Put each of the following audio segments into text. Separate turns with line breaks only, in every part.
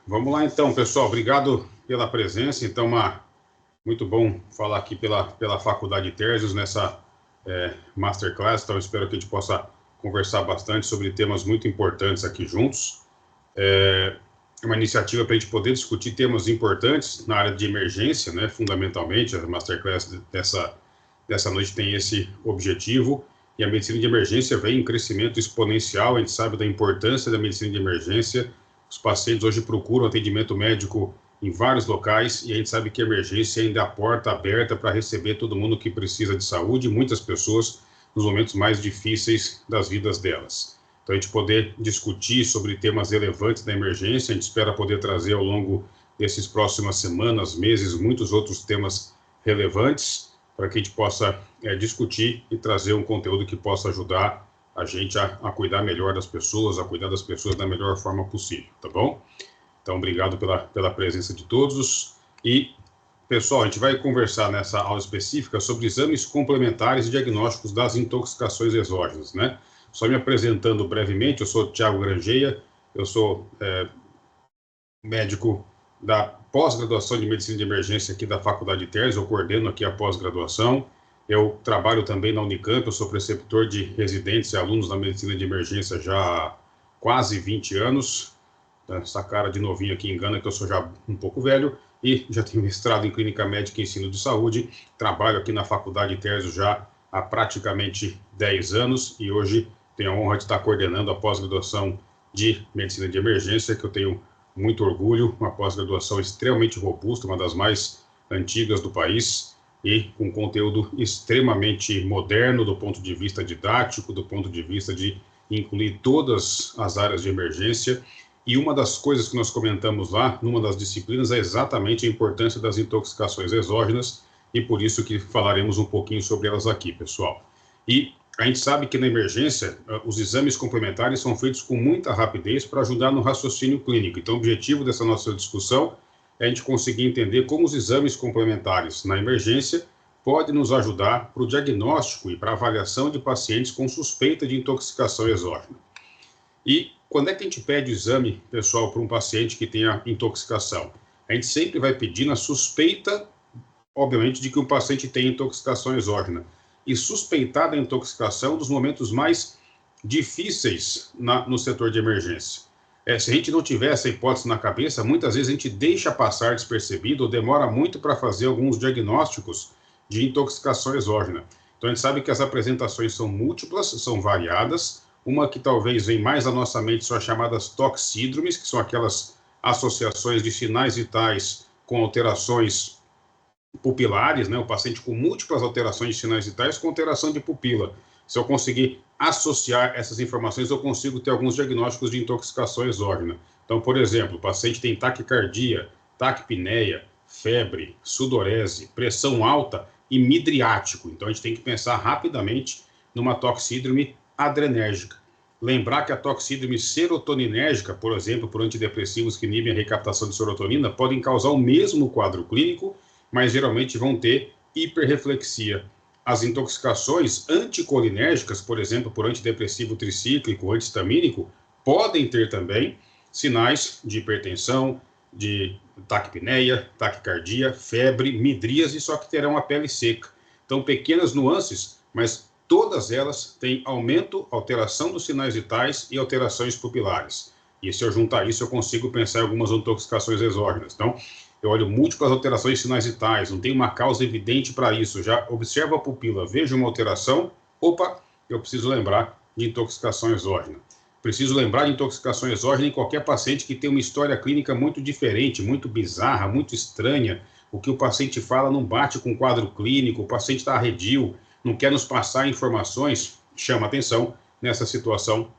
Vamos lá então, pessoal. Obrigado pela presença. Então, muito bom falar aqui pela Faculdade Térzios nessa Masterclass. Então, espero que a gente possa conversar bastante sobre temas muito importantes aqui juntos. É uma iniciativa para a gente poder discutir temas importantes na área de emergência, né? Fundamentalmente, a Masterclass dessa noite tem esse objetivo. E a medicina de emergência vem em crescimento exponencial. A gente sabe da importância da medicina de emergência. Os pacientes hoje procuram atendimento médico em vários locais e a gente sabe que a emergência ainda é a porta aberta para receber todo mundo que precisa de saúde e muitas pessoas nos momentos mais difíceis das vidas delas. Então, a gente poder discutir sobre temas relevantes da emergência, a gente espera poder trazer ao longo desses próximas semanas, meses, muitos outros temas relevantes para que a gente possa discutir e trazer um conteúdo que possa ajudar a gente a cuidar melhor das pessoas, a cuidar das pessoas da melhor forma possível, tá bom? Então, obrigado pela presença de todos. E, pessoal, a gente vai conversar nessa aula específica sobre exames complementares e diagnósticos das intoxicações exógenas, né? Só me apresentando brevemente, eu sou Thiago Grangeia, eu sou médico da pós-graduação de Medicina de Emergência aqui da Faculdade Térzios, eu coordeno aqui a pós-graduação. Eu trabalho também na Unicamp, eu sou preceptor de residentes e alunos da Medicina de Emergência já há quase 20 anos. Essa cara de novinho aqui engana que eu sou já um pouco velho e já tenho mestrado em Clínica Médica e Ensino de Saúde. Trabalho aqui na Faculdade Térzios já há praticamente 10 anos e hoje tenho a honra de estar coordenando a pós-graduação de Medicina de Emergência, que eu tenho muito orgulho, uma pós-graduação extremamente robusta, uma das mais antigas do país, e com conteúdo extremamente moderno do ponto de vista didático, do ponto de vista de incluir todas as áreas de emergência. E uma das coisas que nós comentamos lá, numa das disciplinas, é exatamente a importância das intoxicações exógenas, e por isso que falaremos um pouquinho sobre elas aqui, pessoal. E a gente sabe que na emergência, os exames complementares são feitos com muita rapidez para ajudar no raciocínio clínico. Então, o objetivo dessa nossa discussão é a gente conseguir entender como os exames complementares na emergência podem nos ajudar para o diagnóstico e para a avaliação de pacientes com suspeita de intoxicação exógena. E quando é que a gente pede o exame, pessoal, para um paciente que tenha intoxicação? A gente sempre vai pedir na suspeita, obviamente, de que o paciente tem intoxicação exógena. E suspeitar da intoxicação dos momentos mais difíceis no setor de emergência. Se a gente não tiver essa hipótese na cabeça, muitas vezes a gente deixa passar despercebido ou demora muito para fazer alguns diagnósticos de intoxicação exógena. Então, a gente sabe que as apresentações são múltiplas, são variadas. Uma que talvez vem mais à nossa mente são as chamadas toxíndromes, que são aquelas associações de sinais vitais com alterações pupilares, né? O paciente com múltiplas alterações de sinais vitais com alteração de pupila. Se eu conseguir associar essas informações, eu consigo ter alguns diagnósticos de intoxicação exógena. Então, por exemplo, o paciente tem taquicardia, taquipneia, febre, sudorese, pressão alta e midriático. Então, a gente tem que pensar rapidamente numa toxíndrome adrenérgica. Lembrar que a toxíndrome serotoninérgica, por exemplo, por antidepressivos que inibem a recaptação de serotonina, podem causar o mesmo quadro clínico, mas geralmente vão ter hiperreflexia. As intoxicações anticolinérgicas, por exemplo, por antidepressivo tricíclico, antihistamínico, podem ter também sinais de hipertensão, de taquipneia, taquicardia, febre, midríase, só que terão a pele seca. Então, pequenas nuances, mas todas elas têm aumento, alteração dos sinais vitais e alterações pupilares. E se eu juntar isso, eu consigo pensar em algumas intoxicações exógenas. Então, eu olho múltiplas alterações de sinais vitais, não tem uma causa evidente para isso. Já observo a pupila, vejo uma alteração, opa, eu preciso lembrar de intoxicação exógena. Preciso lembrar de intoxicação exógena em qualquer paciente que tem uma história clínica muito diferente, muito bizarra, muito estranha. O que o paciente fala não bate com o quadro clínico, o paciente está arredio, não quer nos passar informações, chama atenção nessa situação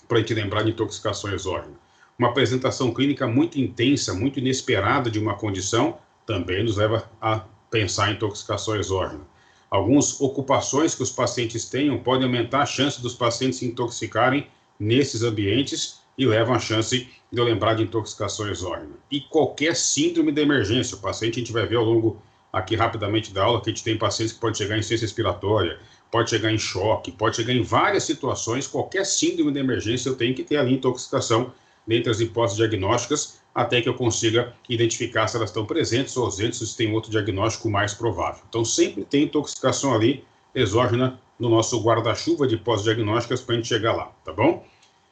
para a gente lembrar de intoxicação exógena. Uma apresentação clínica muito intensa, muito inesperada de uma condição, também nos leva a pensar em intoxicação exógena. Algumas ocupações que os pacientes tenham podem aumentar a chance dos pacientes se intoxicarem nesses ambientes e levam a chance de eu lembrar de intoxicação exógena. E qualquer síndrome de emergência, o paciente, a gente vai ver ao longo aqui rapidamente da aula, que a gente tem pacientes que podem chegar em insuficiência respiratória, pode chegar em choque, pode chegar em várias situações, qualquer síndrome de emergência eu tenho que ter ali intoxicação dentre as hipóteses diagnósticas, até que eu consiga identificar se elas estão presentes ou ausentes, ou se tem outro diagnóstico mais provável. Então, sempre tem intoxicação ali exógena no nosso guarda-chuva de pós-diagnósticas para a gente chegar lá, tá bom?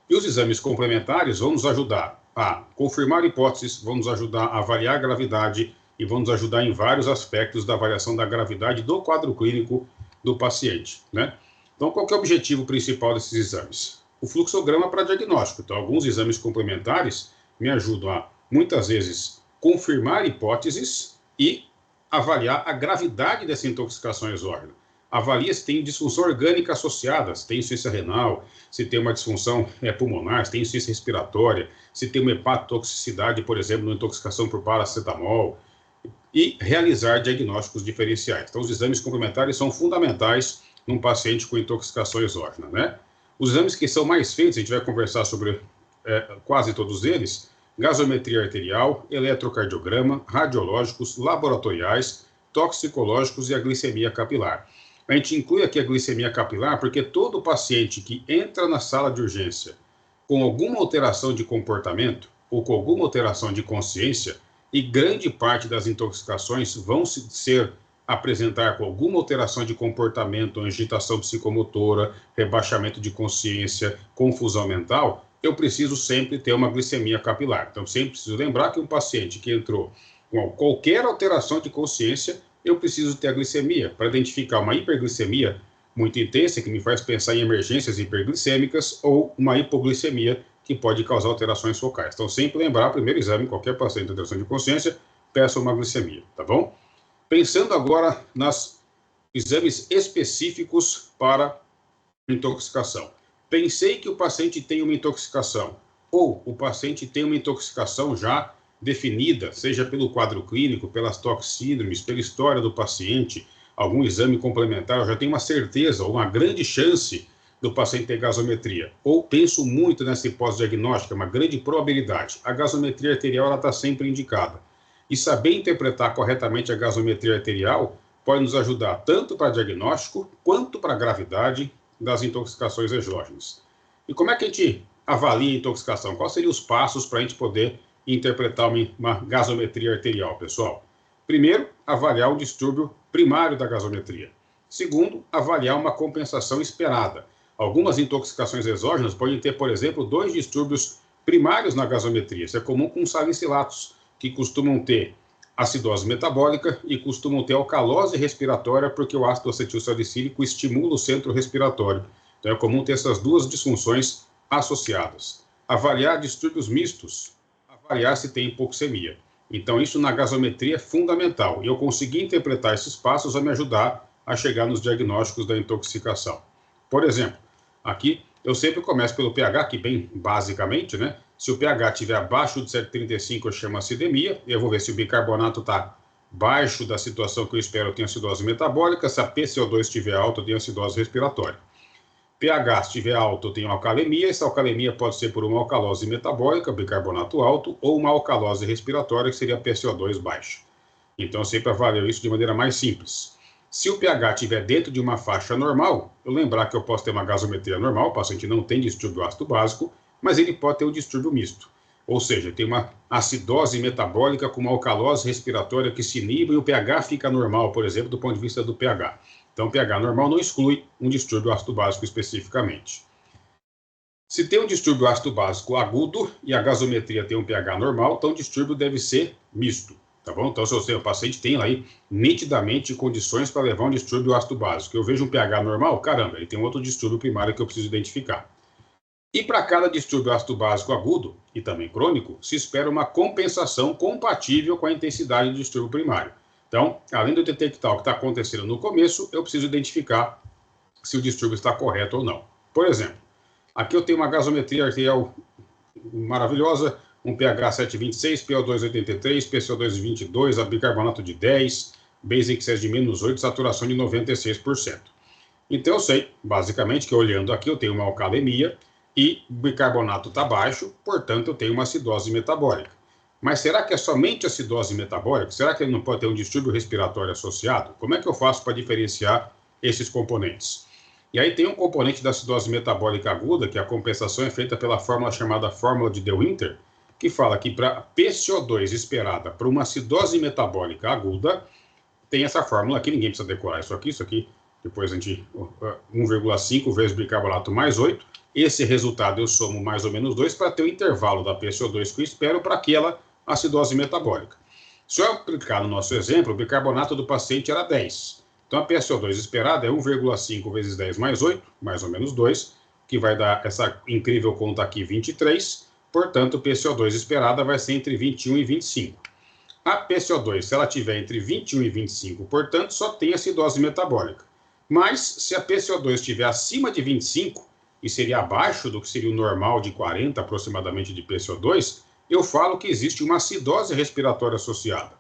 E os exames complementares vão nos ajudar a confirmar hipóteses, vão nos ajudar a avaliar a gravidade e vão nos ajudar em vários aspectos da avaliação da gravidade do quadro clínico do paciente, né? Então, qual que é o objetivo principal desses exames? O fluxograma para diagnóstico. Então, alguns exames complementares me ajudam a, muitas vezes, confirmar hipóteses e avaliar a gravidade dessa intoxicação exógena. Avalia se tem disfunção orgânica associada, se tem insuficiência renal, se tem uma disfunção pulmonar, se tem insuficiência respiratória, se tem uma hepatotoxicidade, por exemplo, uma intoxicação por paracetamol, e realizar diagnósticos diferenciais. Então, os exames complementares são fundamentais num paciente com intoxicação exógena, né? Os exames que são mais feitos, a gente vai conversar sobre quase todos eles: gasometria arterial, eletrocardiograma, radiológicos, laboratoriais, toxicológicos e a glicemia capilar. A gente inclui aqui a glicemia capilar porque todo paciente que entra na sala de urgência com alguma alteração de comportamento ou com alguma alteração de consciência, e grande parte das intoxicações vão apresentar com alguma alteração de comportamento, agitação psicomotora, rebaixamento de consciência, confusão mental, eu preciso sempre ter uma glicemia capilar. Então, sempre preciso lembrar que um paciente que entrou com qualquer alteração de consciência, eu preciso ter a glicemia para identificar uma hiperglicemia muito intensa, que me faz pensar em emergências hiperglicêmicas, ou uma hipoglicemia, que pode causar alterações focais. Então, sempre lembrar, primeiro exame, qualquer paciente com alteração de consciência, peça uma glicemia, tá bom? Pensando agora nos exames específicos para intoxicação. Pensei que o paciente tem uma intoxicação, ou o paciente tem uma intoxicação já definida, seja pelo quadro clínico, pelas toxíndromes, pela história do paciente, algum exame complementar, eu já tenho uma certeza, ou uma grande chance do paciente ter gasometria. Ou penso muito nessa hipótese diagnóstica, uma grande probabilidade. A gasometria arterial está sempre indicada. E saber interpretar corretamente a gasometria arterial pode nos ajudar tanto para diagnóstico quanto para a gravidade das intoxicações exógenas. E como é que a gente avalia a intoxicação? Quais seriam os passos para a gente poder interpretar uma gasometria arterial, pessoal? Primeiro, avaliar o distúrbio primário da gasometria. Segundo, avaliar uma compensação esperada. Algumas intoxicações exógenas podem ter, por exemplo, 2 distúrbios primários na gasometria. Isso é comum com salicilatos, que costumam ter acidose metabólica e costumam ter alcalose respiratória, porque o ácido acetilsalicílico estimula o centro respiratório. Então, é comum ter essas 2 disfunções associadas. Avaliar distúrbios mistos, avaliar se tem hipoxemia. Então, isso na gasometria é fundamental. E eu conseguir interpretar esses passos vai me ajudar a chegar nos diagnósticos da intoxicação. Por exemplo, aqui eu sempre começo pelo pH, que bem basicamente, né? Se o pH estiver abaixo de 7,35, eu chamo acidemia. Eu vou ver se o bicarbonato está baixo da situação que eu espero, eu tenho acidose metabólica. Se a PCO2 estiver alta, eu tenho acidose respiratória. pH estiver alto, eu tenho alcalemia. Essa alcalemia pode ser por uma alcalose metabólica, bicarbonato alto, ou uma alcalose respiratória, que seria a PCO2 baixa. Então, eu sempre avalio isso de maneira mais simples. Se o pH estiver dentro de uma faixa normal, eu lembrar que eu posso ter uma gasometria normal, o paciente não tem distúrbio ácido básico, mas ele pode ter um distúrbio misto. Ou seja, tem uma acidose metabólica com uma alcalose respiratória que se inibe e o pH fica normal, por exemplo, do ponto de vista do pH. Então, o pH normal não exclui um distúrbio ácido básico especificamente. Se tem um distúrbio ácido básico agudo e a gasometria tem um pH normal, então o distúrbio deve ser misto. Tá bom? Então, se o paciente tem aí nitidamente condições para levar um distúrbio ácido básico, eu vejo um pH normal, caramba, ele tem outro distúrbio primário que eu preciso identificar. E para cada distúrbio ácido básico agudo, e também crônico, se espera uma compensação compatível com a intensidade do distúrbio primário. Então, além de eu detectar o que está acontecendo no começo, eu preciso identificar se o distúrbio está correto ou não. Por exemplo, aqui eu tenho uma gasometria arterial maravilhosa, um pH 7,26, PO2 83, PCO2 22, a bicarbonato de 10, basic excess de menos 8, saturação de 96%. Então eu sei, basicamente, que olhando aqui eu tenho uma alcalemia e o bicarbonato está baixo, portanto eu tenho uma acidose metabólica. Mas será que é somente acidose metabólica? Será que ele não pode ter um distúrbio respiratório associado? Como é que eu faço para diferenciar esses componentes? E aí tem um componente da acidose metabólica aguda, que a compensação é feita pela fórmula chamada fórmula de De Winter, que fala que para PCO2 esperada para uma acidose metabólica aguda, tem essa fórmula aqui, ninguém precisa decorar isso aqui, depois a gente, 1,5 vezes bicarbonato mais 8, esse resultado eu somo mais ou menos 2 para ter o intervalo da PCO2 que eu espero para aquela acidose metabólica. Se eu aplicar no nosso exemplo, o bicarbonato do paciente era 10. Então, a PCO2 esperada é 1,5 vezes 10 mais 8, mais ou menos 2, que vai dar essa incrível conta aqui, 23. Portanto, a PCO2 esperada vai ser entre 21 e 25. A PCO2, se ela tiver entre 21 e 25, portanto, só tem acidose metabólica. Mas, se a PCO2 estiver acima de 25, e seria abaixo do que seria o normal de 40 aproximadamente de PCO2, eu falo que existe uma acidose respiratória associada.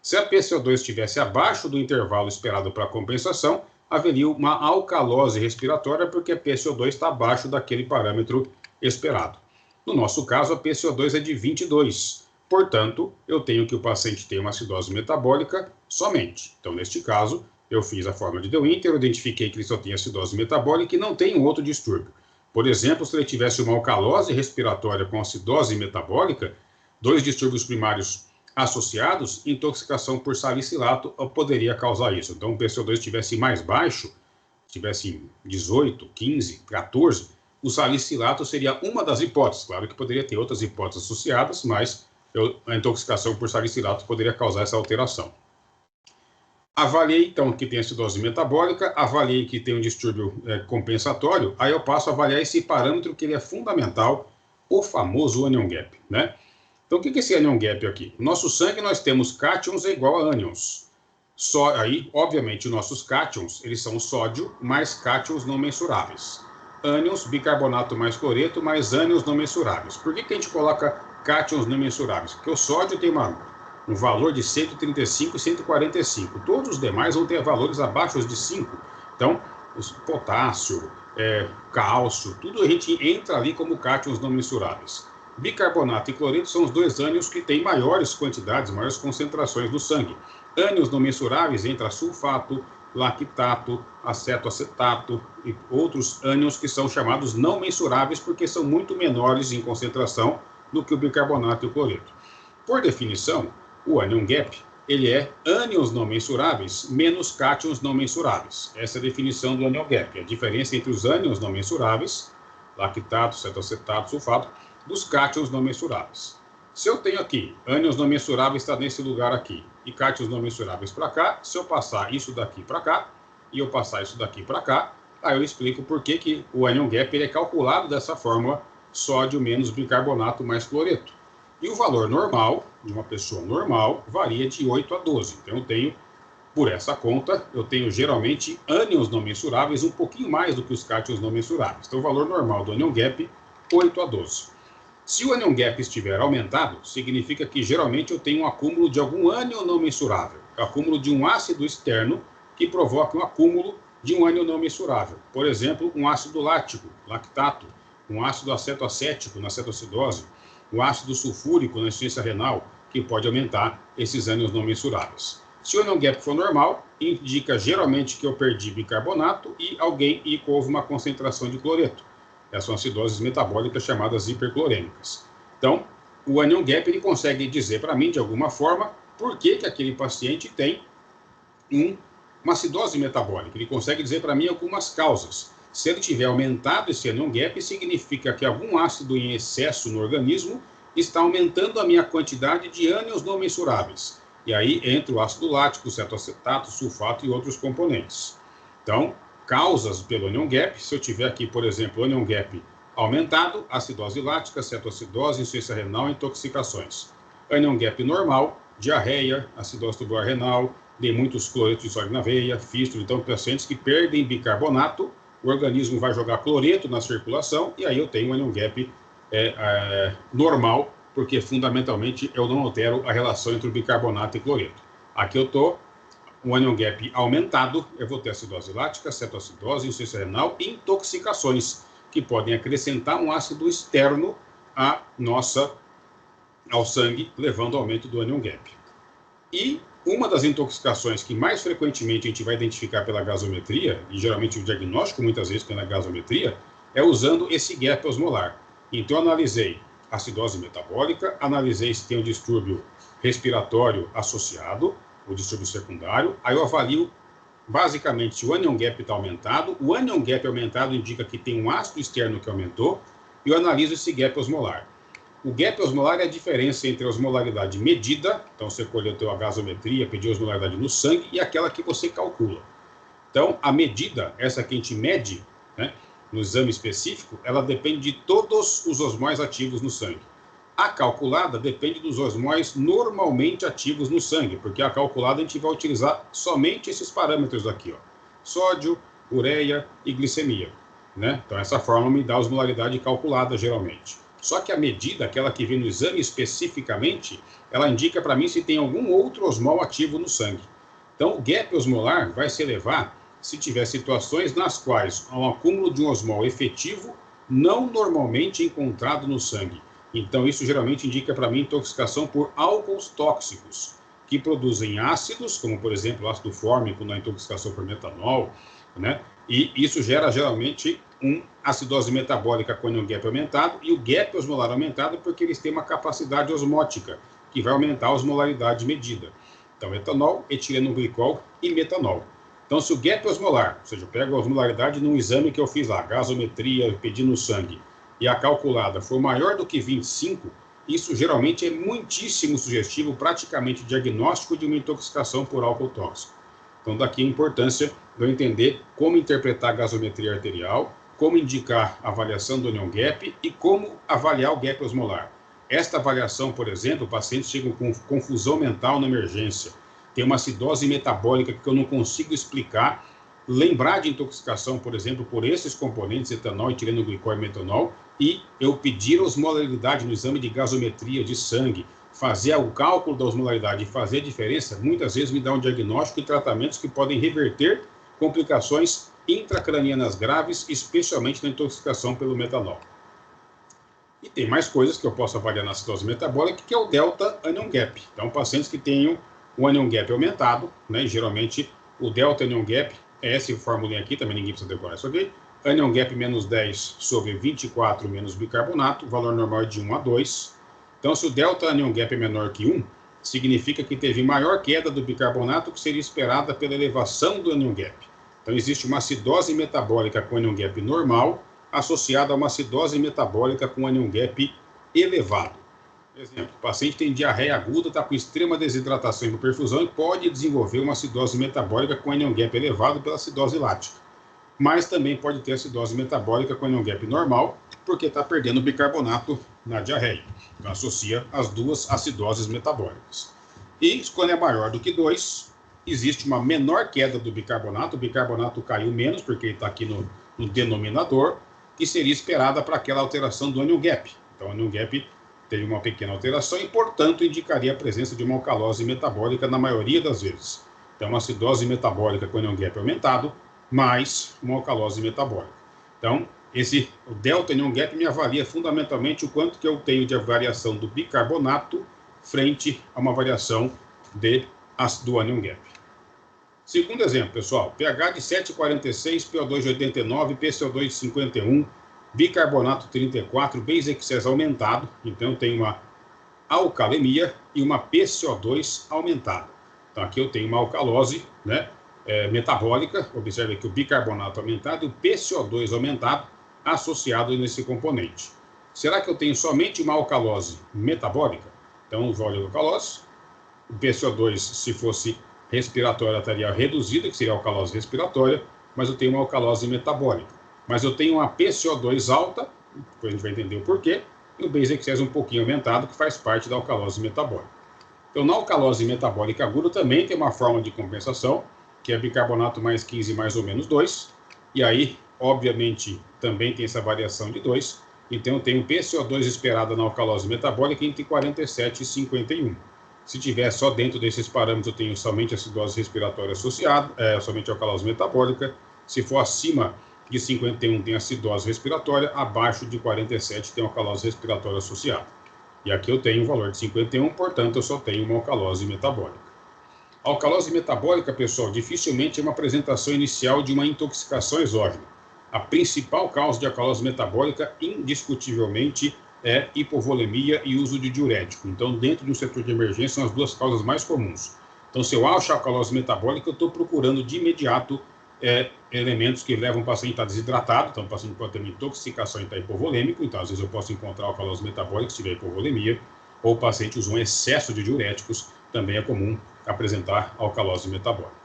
Se a PCO2 estivesse abaixo do intervalo esperado para compensação, haveria uma alcalose respiratória, porque a PCO2 está abaixo daquele parâmetro esperado. No nosso caso, a PCO2 é de 22. Portanto, eu tenho que o paciente tenha uma acidose metabólica somente. Então, neste caso, eu fiz a fórmula de De Winter, eu identifiquei que ele só tem acidose metabólica e não tem um outro distúrbio. Por exemplo, se ele tivesse uma alcalose respiratória com acidose metabólica, 2 distúrbios primários associados, intoxicação por salicilato poderia causar isso. Então, o PCO2 estivesse mais baixo, tivesse 18, 15, 14, o salicilato seria uma das hipóteses. Claro que poderia ter outras hipóteses associadas, mas a intoxicação por salicilato poderia causar essa alteração. Avaliei, então, que tem acidose metabólica, avaliei que tem um distúrbio compensatório, aí eu passo a avaliar esse parâmetro que ele é fundamental, o famoso anion gap, né? Então, o que é esse anion gap aqui? No nosso sangue, nós temos cátions igual a ânions. Aí, obviamente, os nossos cátions, eles são sódio mais cátions não mensuráveis. Ânions, bicarbonato mais cloreto, mais ânions não mensuráveis. Por que a gente coloca cátions não mensuráveis? Porque o sódio tem um valor de 135 e 145. Todos os demais vão ter valores abaixo de 5. Então, potássio, cálcio, tudo a gente entra ali como cátions não mensuráveis. Bicarbonato e cloreto são os 2 ânions que têm maiores quantidades, maiores concentrações no sangue. Ânions não mensuráveis entra sulfato, lactato, acetato e outros ânions que são chamados não mensuráveis porque são muito menores em concentração do que o bicarbonato e o cloreto. Por definição, o anion gap, ele é ânions não mensuráveis menos cátions não mensuráveis. Essa é a definição do anion gap, a diferença entre os ânions não mensuráveis, lactato, cetoacetato, sulfato, dos cátions não mensuráveis. Se eu tenho aqui, ânions não mensuráveis está nesse lugar aqui, e cátions não mensuráveis para cá, se eu passar isso daqui para cá, e eu passar isso daqui para cá, aí eu explico por que o anion gap ele é calculado dessa fórmula, sódio menos bicarbonato mais cloreto. E o valor normal, de uma pessoa normal, varia de 8 a 12. Então, eu tenho, por essa conta, eu tenho geralmente ânions não mensuráveis um pouquinho mais do que os cátions não mensuráveis. Então, o valor normal do anion gap, 8 a 12. Se o anion gap estiver aumentado, significa que geralmente eu tenho um acúmulo de algum ânion não mensurável, acúmulo de um ácido externo que provoca um acúmulo de um ânion não mensurável. Por exemplo, um ácido lático, lactato, um ácido acetoacético na cetoacidose, um ácido sulfúrico na insuficiência renal, que pode aumentar esses ânions não mensuráveis. Se o anion gap for normal, indica geralmente que eu perdi bicarbonato e houve uma concentração de cloreto. Essas são acidoses metabólicas chamadas hiperclorêmicas. Então, o anion gap ele consegue dizer para mim, de alguma forma, por que aquele paciente tem uma acidose metabólica. Ele consegue dizer para mim algumas causas. Se ele tiver aumentado esse anion gap, significa que algum ácido em excesso no organismo está aumentando a minha quantidade de ânions não mensuráveis. E aí entra o ácido lático, cetoacetato, sulfato e outros componentes. Então, causas pelo anion gap, se eu tiver aqui, por exemplo, o anion gap aumentado, acidose lática, cetoacidose, insuficiência renal, intoxicações. Anion gap normal, diarreia, acidose tubular renal, tem muitos cloretos de sódio na veia, fístula. Então, pacientes que perdem bicarbonato, o organismo vai jogar cloreto na circulação e aí eu tenho um anion gap normal, porque fundamentalmente eu não altero a relação entre o bicarbonato e cloreto. Aqui eu estou um anion gap aumentado, eu vou ter acidose lática, cetoacidose, insuficiência renal e intoxicações, que podem acrescentar um ácido externo ao sangue, levando ao aumento do anion gap. E uma das intoxicações que mais frequentemente a gente vai identificar pela gasometria, e geralmente o diagnóstico muitas vezes pela gasometria, é usando esse gap osmolar. Então eu analisei acidose metabólica, analisei se tem um distúrbio respiratório associado, o distúrbio secundário, aí eu avalio basicamente se o anion gap está aumentado. O anion gap aumentado indica que tem um ácido externo que aumentou, e eu analiso esse gap osmolar. O gap osmolar é a diferença entre a osmolaridade medida, então você colheu a gasometria, pediu a osmolaridade no sangue, e aquela que você calcula. Então, a medida, essa que a gente mede, né, no exame específico, ela depende de todos os osmóis ativos no sangue. A calculada depende dos osmóis normalmente ativos no sangue, porque a calculada a gente vai utilizar somente esses parâmetros aqui, ó, sódio, ureia e glicemia, né? Então, essa fórmula me dá a osmolaridade calculada, geralmente. Só que a medida, aquela que vem no exame especificamente, ela indica para mim se tem algum outro osmol ativo no sangue. Então, o gap osmolar vai se elevar se tiver situações nas quais há um acúmulo de um osmol efetivo não normalmente encontrado no sangue. Então, isso geralmente indica para mim intoxicação por álcools tóxicos, que produzem ácidos, como, por exemplo, ácido fórmico na intoxicação por metanol, né? E isso gera geralmente acidose metabólica com anion gap aumentado, e o gap osmolar aumentado porque eles têm uma capacidade osmótica, que vai aumentar a osmolaridade medida. Então, etanol, etileno glicol e metanol. Então, se o gap osmolar, ou seja, eu pego a osmolaridade num exame que eu fiz lá, gasometria, pedi no sangue, e a calculada for maior do que 25, isso geralmente é muitíssimo sugestivo, praticamente diagnóstico de uma intoxicação por álcool tóxico. Então, daqui a importância de eu entender como interpretar a gasometria arterial, como indicar a avaliação do anion gap e como avaliar o gap osmolar. Esta avaliação, por exemplo, pacientes chegam com confusão mental na emergência, tem uma acidose metabólica que eu não consigo explicar, lembrar de intoxicação, por exemplo, por esses componentes, etanol, etileno glicol e metanol, e eu pedir a osmolaridade no exame de gasometria de sangue, fazer o cálculo da osmolaridade e fazer a diferença, muitas vezes me dá um diagnóstico e tratamentos que podem reverter complicações intracranianas graves, especialmente na intoxicação pelo metanol. E tem mais coisas que eu posso avaliar na acidose metabólica, que é o delta anion gap. Então, pacientes que tenham o anion gap aumentado, né, geralmente o delta anion gap é essa formulinha aqui, também ninguém precisa decorar isso aqui, anion gap menos 10 sobre 24 menos bicarbonato, o valor normal é de 1 a 2. Então, se o delta anion gap é menor que 1, significa que teve maior queda do bicarbonato que seria esperada pela elevação do anion gap. Então, existe uma acidose metabólica com anion gap normal associada a uma acidose metabólica com anion gap elevado. Por exemplo, o paciente tem diarreia aguda, está com extrema desidratação e hipoperfusão e pode desenvolver uma acidose metabólica com anion gap elevado pela acidose lática. Mas também pode ter acidose metabólica com anion gap normal, porque está perdendo bicarbonato na diarreia. Então, associa as duas acidoses metabólicas. E quando é maior do que 2, existe uma menor queda do bicarbonato, o bicarbonato caiu menos, porque ele está aqui no denominador, que seria esperada para aquela alteração do anion gap. Então, o anion gap teve uma pequena alteração e, portanto, indicaria a presença de uma alcalose metabólica na maioria das vezes. Então, uma acidose metabólica com anion gap aumentado, mais uma alcalose metabólica. Então, o delta anion gap me avalia fundamentalmente o quanto que eu tenho de variação do bicarbonato frente a uma variação do anion gap. Segundo exemplo, pessoal, pH de 7,46, PO2 de 89, PCO2 de 51, bicarbonato 34, base excess aumentado, então eu tenho uma alcalemia e uma PCO2 aumentada. Então aqui eu tenho uma alcalose, né, metabólica, observe que o bicarbonato aumentado e o PCO2 aumentado associado nesse componente. Será que eu tenho somente uma alcalose metabólica? Então eu vou olhar a alcalose, o PCO2, se fosse respiratória, estaria reduzida, que seria a alcalose respiratória, mas eu tenho uma alcalose metabólica. Mas eu tenho uma PCO2 alta, depois a gente vai entender o porquê, e o base excess um pouquinho aumentado, que faz parte da alcalose metabólica. Então, na alcalose metabólica aguda também tem uma forma de compensação, que é bicarbonato mais 15 mais ou menos 2, e aí, obviamente, também tem essa variação de 2, então eu tenho PCO2 esperada na alcalose metabólica entre 47 e 51. Se tiver só dentro desses parâmetros, eu tenho somente acidose respiratória associada, somente alcalose metabólica. Se for acima de 51, tem acidose respiratória, abaixo de 47 tem alcalose respiratória associada. E aqui eu tenho um valor de 51, portanto, eu só tenho uma alcalose metabólica. A alcalose metabólica, pessoal, dificilmente é uma apresentação inicial de uma intoxicação exógena. A principal causa de alcalose metabólica, indiscutivelmente, é hipovolemia e uso de diurético. Então, dentro de um setor de emergência, são as duas causas mais comuns. Então, se eu acho a alcalose metabólica, eu estou procurando de imediato elementos que levam o paciente a estar desidratado. Então, o paciente pode ter uma intoxicação e estar hipovolêmico. Então, às vezes eu posso encontrar alcalose metabólica se tiver hipovolemia. Ou o paciente usou um excesso de diuréticos, também é comum apresentar alcalose metabólica.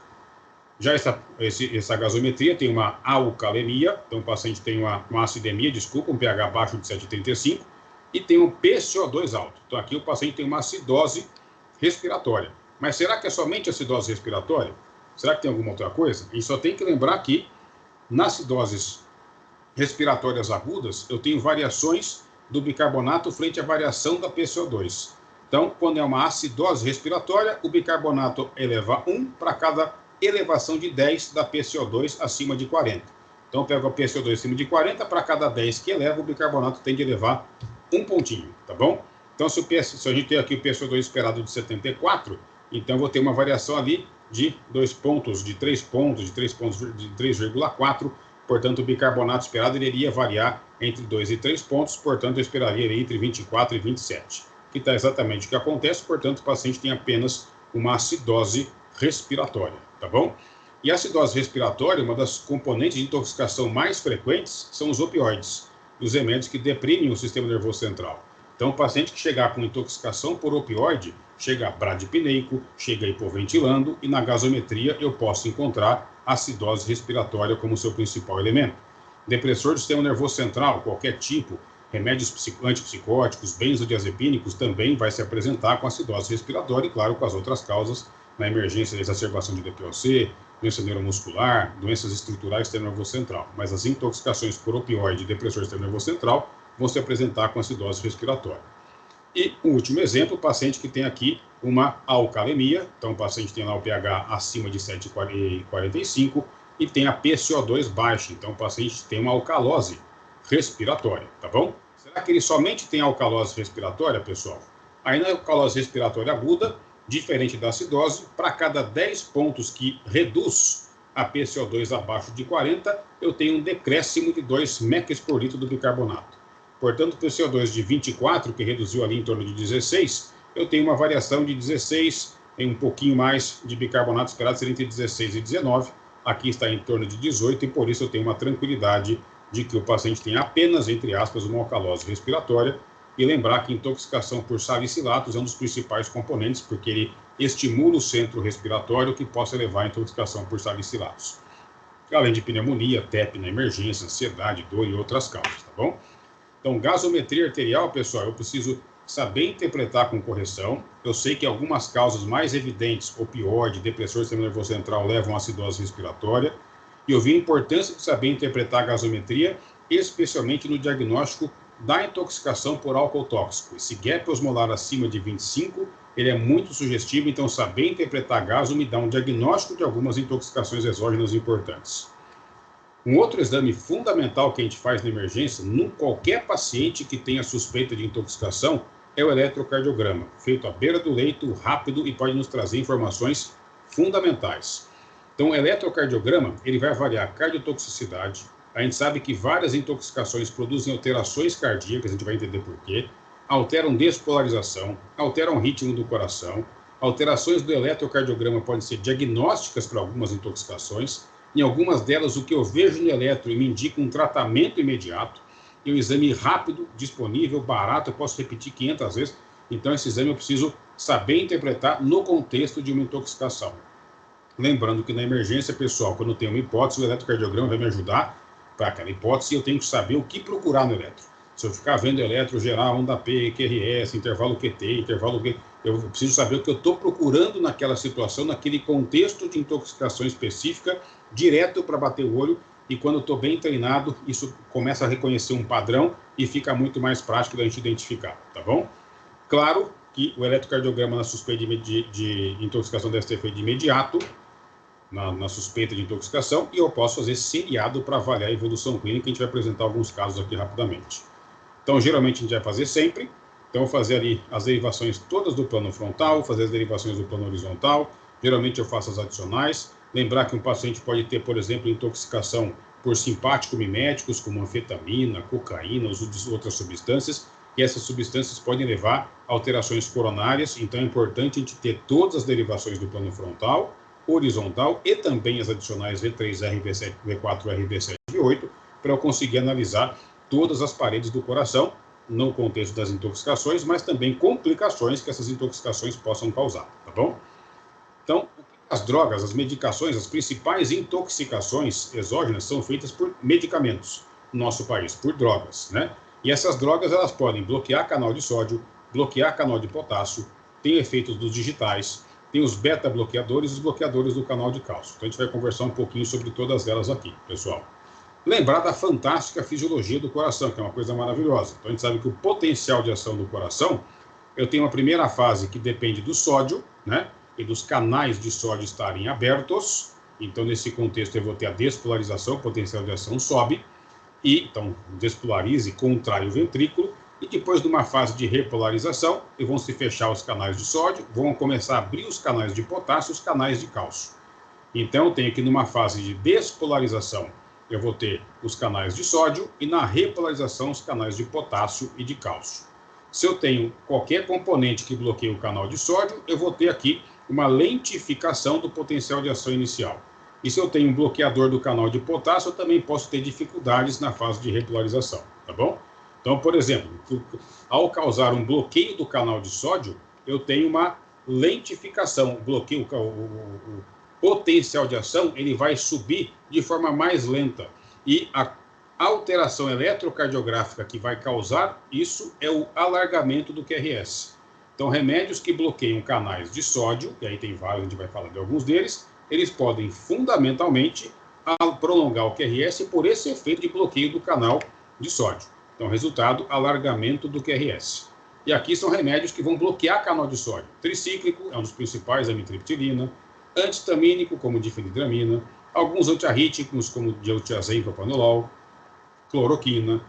Já essa gasometria tem uma alcalemia, então o paciente tem uma acidemia, um pH abaixo de 7,35, e tem um PCO2 alto. Então aqui o paciente tem uma acidose respiratória. Mas será que é somente acidose respiratória? Será que tem alguma outra coisa? A gente só tem que lembrar que nas acidoses respiratórias agudas, eu tenho variações do bicarbonato frente à variação da PCO2. Então, quando é uma acidose respiratória, o bicarbonato eleva 1 para cada elevação de 10 da PCO2 acima de 40. Então, eu pego a PCO2 acima de 40, para cada 10 que eleva, o bicarbonato tem de elevar um pontinho, tá bom? Então, se a gente tem aqui o PCO2 esperado de 74, então eu vou ter uma variação ali de 2 pontos, de 3 pontos, de 3,4. Portanto, o bicarbonato esperado ele iria variar entre 2 e 3 pontos, portanto, eu esperaria ele entre 24 e 27, que está exatamente o que acontece, portanto, o paciente tem apenas uma acidose respiratória, tá bom? E a acidose respiratória, uma das componentes de intoxicação mais frequentes, são os opioides, os remédios que deprimem o sistema nervoso central. Então, o paciente que chegar com intoxicação por opioide, chega bradipineico, chega hipoventilando, e na gasometria eu posso encontrar acidose respiratória como seu principal elemento. Depressor do sistema nervoso central, qualquer tipo, remédios antipsicóticos, benzodiazepínicos, também vai se apresentar com acidose respiratória e, claro, com as outras causas, na emergência da exacerbação de DPOC, doença neuromuscular, doenças estruturais do sistema nervoso central. Mas as intoxicações por opioide e depressor do sistema nervoso central vão se apresentar com acidose respiratória. E o último exemplo, o paciente que tem aqui uma alcalemia, então o paciente tem lá o pH acima de 7,45 e tem a PCO2 baixa, então o paciente tem uma alcalose respiratória, tá bom? Será que ele somente tem alcalose respiratória, pessoal? Aí na alcalose respiratória aguda, diferente da acidose, para cada 10 pontos que reduz a PCO2 abaixo de 40, eu tenho um decréscimo de 2 mEq por litro do bicarbonato. Portanto, o PCO2 de 24, que reduziu ali em torno de 16, eu tenho uma variação de 16, tem um pouquinho mais de bicarbonato esperado, seria entre 16 e 19. Aqui está em torno de 18 e por isso eu tenho uma tranquilidade de que o paciente tem apenas, entre aspas, uma alcalose respiratória. E lembrar que intoxicação por salicilatos é um dos principais componentes, porque ele estimula o centro respiratório que possa levar à intoxicação por salicilatos. Além de pneumonia, TEP na emergência, ansiedade, dor e outras causas, tá bom? Então, gasometria arterial, pessoal, eu preciso saber interpretar com correção. Eu sei que algumas causas mais evidentes, opioide, depressor do sistema nervoso central, levam a acidose respiratória. E eu vi a importância de saber interpretar a gasometria, especialmente no diagnóstico da intoxicação por álcool tóxico. Esse gap osmolar acima de 25, ele é muito sugestivo, então saber interpretar gaso me dá um diagnóstico de algumas intoxicações exógenas importantes. Um outro exame fundamental que a gente faz na emergência, em qualquer paciente que tenha suspeita de intoxicação, é o eletrocardiograma, feito à beira do leito, rápido e pode nos trazer informações fundamentais. Então, o eletrocardiograma, ele vai avaliar a cardiotoxicidade. A gente sabe que várias intoxicações produzem alterações cardíacas, a gente vai entender por quê, alteram despolarização, alteram o ritmo do coração, alterações do eletrocardiograma podem ser diagnósticas para algumas intoxicações. Em algumas delas, o que eu vejo no eletro me indica um tratamento imediato, e um exame rápido, disponível, barato, eu posso repetir 500 vezes. Então, esse exame eu preciso saber interpretar no contexto de uma intoxicação. Lembrando que na emergência, pessoal, quando eu tenho uma hipótese, o eletrocardiograma vai me ajudar para aquela hipótese e eu tenho que saber o que procurar no eletro. Se eu ficar vendo eletro geral, onda P, QRS, intervalo QT, intervalo Q, eu preciso saber o que eu estou procurando naquela situação, naquele contexto de intoxicação específica, direto para bater o olho, e quando eu estou bem treinado, isso começa a reconhecer um padrão e fica muito mais prático da gente identificar, tá bom? Claro que o eletrocardiograma na suspeita de intoxicação deve ser feito de imediato, na suspeita de intoxicação, e eu posso fazer seriado para avaliar a evolução clínica. A gente vai apresentar alguns casos aqui rapidamente. Então, geralmente a gente vai fazer sempre. Então, fazer ali as derivações todas do plano frontal, fazer as derivações do plano horizontal. Geralmente eu faço as adicionais. Lembrar que um paciente pode ter, por exemplo, intoxicação por simpático-miméticos, como anfetamina, cocaína, uso de outras substâncias. e essas substâncias podem levar a alterações coronárias, então é importante a gente ter todas as derivações do plano frontal, horizontal e também as adicionais V3R, V7, V4R, V7 e V8, para eu conseguir analisar todas as paredes do coração, no contexto das intoxicações, mas também complicações que essas intoxicações possam causar, tá bom? Então, as drogas, as medicações, as principais intoxicações exógenas são feitas por medicamentos no nosso país, por drogas, né? E essas drogas, elas podem bloquear canal de sódio, bloquear canal de potássio, tem efeitos dos digitais, tem os beta-bloqueadores e os bloqueadores do canal de cálcio. Então, a gente vai conversar um pouquinho sobre todas elas aqui, pessoal. Lembrar da fantástica fisiologia do coração, que é uma coisa maravilhosa. Então, a gente sabe que o potencial de ação do coração, eu tenho uma primeira fase que depende do sódio, né? E dos canais de sódio estarem abertos. Então, nesse contexto, eu vou ter a despolarização, o potencial de ação sobe. E, então, despolarize, contrai o ventrículo. E depois de uma fase de repolarização, vão se fechar os canais de sódio, vão começar a abrir os canais de potássio e os canais de cálcio. Então, eu tenho que, numa fase de despolarização, eu vou ter os canais de sódio e, na repolarização, os canais de potássio e de cálcio. Se eu tenho qualquer componente que bloqueie o canal de sódio, eu vou ter aqui uma lentificação do potencial de ação inicial. E se eu tenho um bloqueador do canal de potássio, eu também posso ter dificuldades na fase de repolarização, tá bom? Então, por exemplo, ao causar um bloqueio do canal de sódio, eu tenho uma lentificação, bloqueio, o potencial de ação, ele vai subir de forma mais lenta. E a alteração eletrocardiográfica que vai causar isso é o alargamento do QRS. Então, remédios que bloqueiam canais de sódio, e aí tem vários, a gente vai falar de alguns deles, eles podem fundamentalmente prolongar o QRS por esse efeito de bloqueio do canal de sódio. Então, resultado, alargamento do QRS. E aqui são remédios que vão bloquear canal de sódio. Tricíclico é um dos principais, a amitriptilina, antihistamínico, como difenidramina, alguns antiarrítmicos, como diazetem, propanolol, cloroquina,